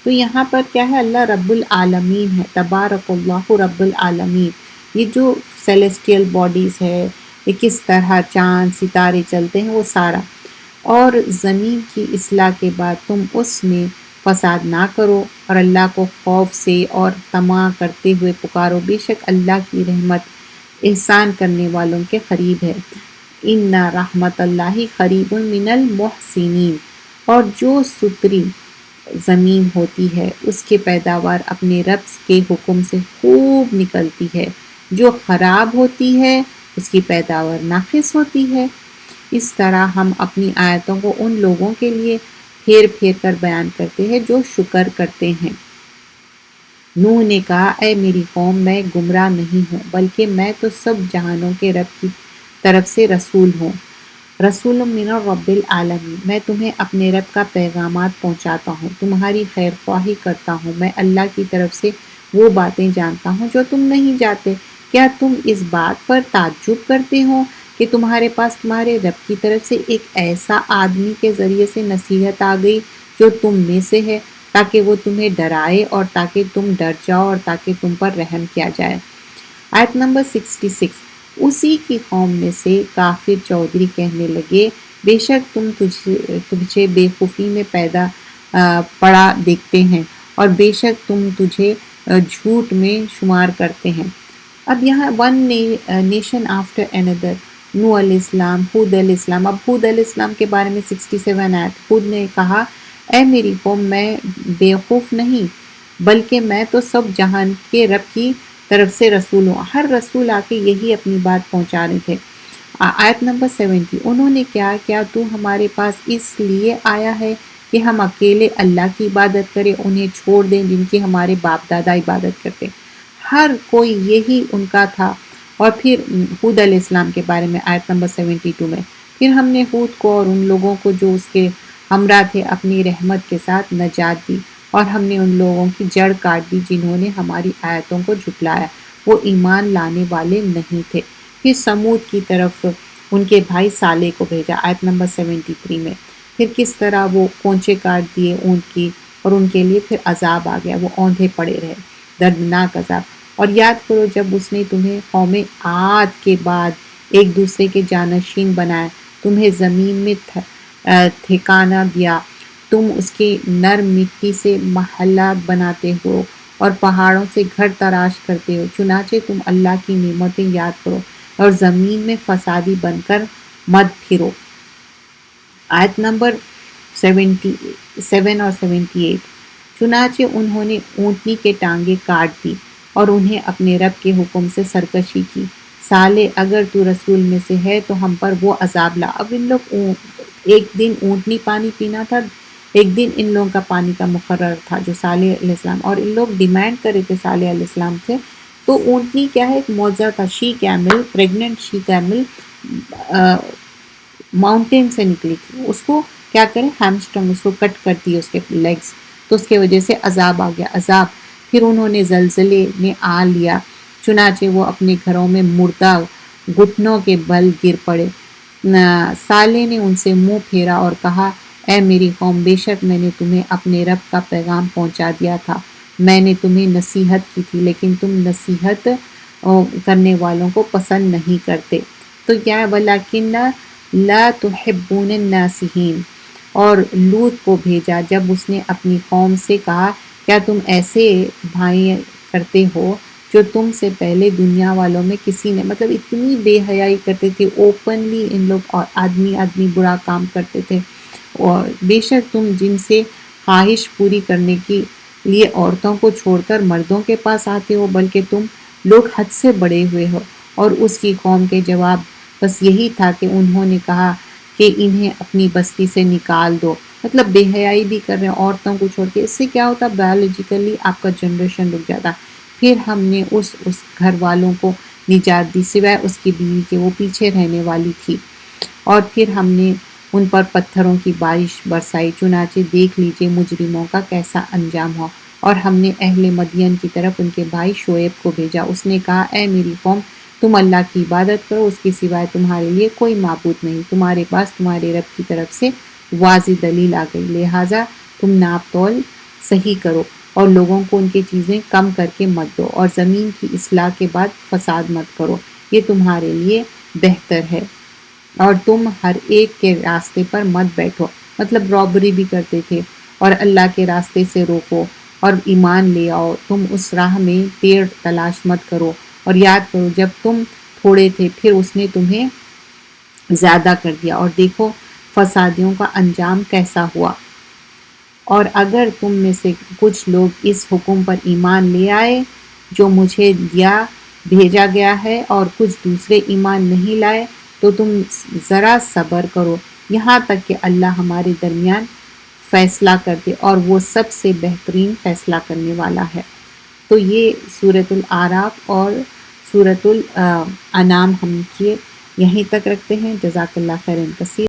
تو یہاں پر کیا ہے، اللہ رب العالمین ہے، تبارک اللہ رب العالمین۔ یہ جو سیلیسٹیل باڈیز ہے، یہ کس طرح چاند ستارے چلتے ہیں، وہ سارا، اور زمین کی اصلاح کے بعد تم اس میں فساد نہ کرو اور اللہ کو خوف سے اور طمع کرتے ہوئے پکارو، بے شک اللہ کی رحمت احسان کرنے والوں کے قریب ہے۔ ان رحمت اللہ قریب من المحسنین، اور جو ستری زمین ہوتی ہے اس کے پیداوار اپنے رب کے حکم سے خوب نکلتی ہے، جو خراب ہوتی ہے اس کی پیداوار ناقص ہوتی ہے۔ اس طرح ہم اپنی آیتوں کو ان لوگوں کے لیے پھیر پھیر کر بیان کرتے ہیں جو شکر کرتے ہیں۔ نوح نے کہا، اے میری قوم، میں گمراہ نہیں ہوں بلکہ میں تو سب جہانوں کے رب کی طرف سے رسول ہوں، رسول من رب العالمین، میں تمہیں اپنے رب کا پیغامات پہنچاتا ہوں، تمہاری خیر خواہی کرتا ہوں، میں اللہ کی طرف سے وہ باتیں جانتا ہوں جو تم نہیں جانتے۔ کیا تم اس بات پر تعجب کرتے ہو کہ تمہارے پاس تمہارے رب کی طرف سے ایک ایسا آدمی کے ذریعے سے نصیحت آ گئی جو تم میں سے ہے، تاکہ وہ تمہیں ڈرائے اور تاکہ تم ڈر جاؤ اور تاکہ تم پر رحم کیا جائے۔ آیت نمبر 66، اسی کی قوم میں سے کافر چودھری کہنے لگے، بے شک تجھے بے خوفی میں پڑا دیکھتے ہیں اور بے شک تم تجھے جھوٹ میں شمار کرتے ہیں۔ اب یہاں ون نیشن آفٹر اندر، نوح علیہ السلام، ہود علیہ السلام، اب ہود علیہ السلام کے بارے میں 67 آیت، ہود نے کہا، اے میری قوم، میں بے خوف نہیں بلکہ میں تو سب جہان کے رب کی طرف سے رسول ہوں۔ ہر رسول آ کے یہی اپنی بات پہنچا رہے تھے۔ آیت نمبر 70، انہوں نے کیا تو ہمارے پاس اس لیے آیا ہے کہ ہم اکیلے اللہ کی عبادت کریں، انہیں چھوڑ دیں جن کی ہمارے باپ دادا عبادت کرتے۔ ہر کوئی یہی ان کا تھا۔ اور پھر ہود علیہ السلام کے بارے میں آیت نمبر 72 میں، پھر ہم نے ہود کو اور ان لوگوں کو جو اس کے ہمراہ تھے اپنی رحمت کے ساتھ نجات دی، اور ہم نے ان لوگوں کی جڑ کاٹ دی جنہوں نے ہماری آیتوں کو جھٹلایا، وہ ایمان لانے والے نہیں تھے۔ پھر سمود کی طرف ان کے بھائی صالح کو بھیجا، آیت نمبر 73 میں، پھر کس طرح وہ پونچے کاٹ دیے اونٹ کی، اور ان کے لیے پھر عذاب آ گیا، وہ اوندھے پڑے رہے، دردناک عذاب۔ اور یاد کرو جب اس نے تمہیں قوم عاد کے بعد ایک دوسرے کے جانشین بنایا، تمہیں زمین میں ٹھکانہ دیا، تم اس کے نرم مٹی سے محلات بناتے ہو اور پہاڑوں سے گھر تراش کرتے ہو، چنانچہ تم اللہ کی نعمتیں یاد کرو اور زمین میں فسادی بن کر مت پھرو۔ آیت نمبر 77 اور 78، چنانچہ انہوں نے اونٹنی کے ٹانگیں کاٹ دی اور انہیں اپنے رب کے حکم سے سرکشی کی، صالح اگر تو رسول میں سے ہے تو ہم پر وہ عذاب لا۔ اب ان لوگ ایک دن اونٹنی پانی پینا تھا، ایک دن ان لوگوں کا پانی کا مقرر تھا جو صالح علیہ السلام، اور ان لوگ ڈیمانڈ کرے تھے صالح علیہ السلام سے۔ تو اونٹنی کیا ہے، ایک معجزہ تھا، شی کیمل، پریگننٹ شی کیمل ماؤنٹین سے نکلی تھی، اس کو کیا کریں، ہیمسٹرنگ، اس کو کٹ کر دی اس کے لیگز، تو اس کی وجہ سے عذاب آ گیا، عذاب۔ پھر انہوں نے زلزلے نے آ لیا، چنانچہ وہ اپنے گھروں میں مردہ گھٹنوں کے بل گر پڑے۔ صالح نے ان سے منہ پھیرا اور کہا، اے میری قوم، بے شک میں نے تمہیں اپنے رب کا پیغام پہنچا دیا تھا، میں نے تمہیں نصیحت کی تھی، لیکن تم نصیحت کرنے والوں کو پسند نہیں کرتے۔ تو کیا ہے، وَلَٰكِنَّ لَا تُحِبُّونَ النَّاصِحِينَ۔ اور لوط کو بھیجا جب اس نے اپنی قوم سے کہا، کیا تم ایسے بھائی کرتے ہو جو تم سے پہلے دنیا والوں میں کسی نے، مطلب اتنی بے حیائی کرتے تھے، اوپنلی ان لوگ اور آدمی برا کام کرتے تھے۔ اور بے شک تم جن سے خواہش پوری کرنے کے لیے عورتوں کو چھوڑ کر مردوں کے پاس آتے ہو، بلکہ تم لوگ حد سے بڑے ہوئے ہو۔ اور اس کی قوم کے جواب بس یہی تھا کہ انہوں نے کہا کہ انہیں اپنی بستی سے نکال دو، مطلب بے حیائی بھی کر رہے ہیں عورتوں کو چھوڑ کے۔ اس سے کیا ہوتا، بایولوجیکلی آپ کا جنریشن رک جاتا۔ پھر ہم نے اس گھر والوں کو نجات دی سوائے اس کی بیوی کے، وہ پیچھے رہنے والی تھی، اور پھر ہم نے ان پر پتھروں کی بارش برسائی، چنانچہ دیکھ لیجئے مجرموں کا کیسا انجام ہو۔ اور ہم نے اہل مدین کی طرف ان کے بھائی شعیب کو بھیجا، اس نے کہا، اے میری قوم، تم اللہ کی عبادت کرو، اس کے سوائے تمہارے لیے کوئی معبود نہیں، تمہارے پاس تمہارے رب کی طرف سے واضح دلیل آ گئی، لہٰذا تم ناپ تول صحیح کرو اور لوگوں کو ان کی چیزیں کم کر کے مت دو، اور زمین کی اصلاح کے بعد فساد مت کرو، یہ تمہارے لیے بہتر ہے۔ اور تم ہر ایک کے راستے پر مت بیٹھو، مطلب رابری بھی کرتے تھے، اور اللہ کے راستے سے روکو اور ایمان لے آؤ، تم اس راہ میں ٹیڑھ تلاش مت کرو، اور یاد کرو جب تم تھوڑے تھے پھر اس نے تمہیں زیادہ کر دیا، اور دیکھو فسادیوں کا انجام کیسا ہوا۔ اور اگر تم میں سے کچھ لوگ اس حکم پر ایمان لے آئے جو مجھے بھیجا گیا ہے، اور کچھ دوسرے ایمان نہیں لائے، تو تم ذرا صبر کرو یہاں تک کہ اللہ ہمارے درمیان فیصلہ کر دے، اور وہ سب سے بہترین فیصلہ کرنے والا ہے۔ تو یہ سورۃ الاعراف اور سورۃ الانعام ہم یہیں تک رکھتے ہیں۔ جزاک اللہ خیرا کثیر۔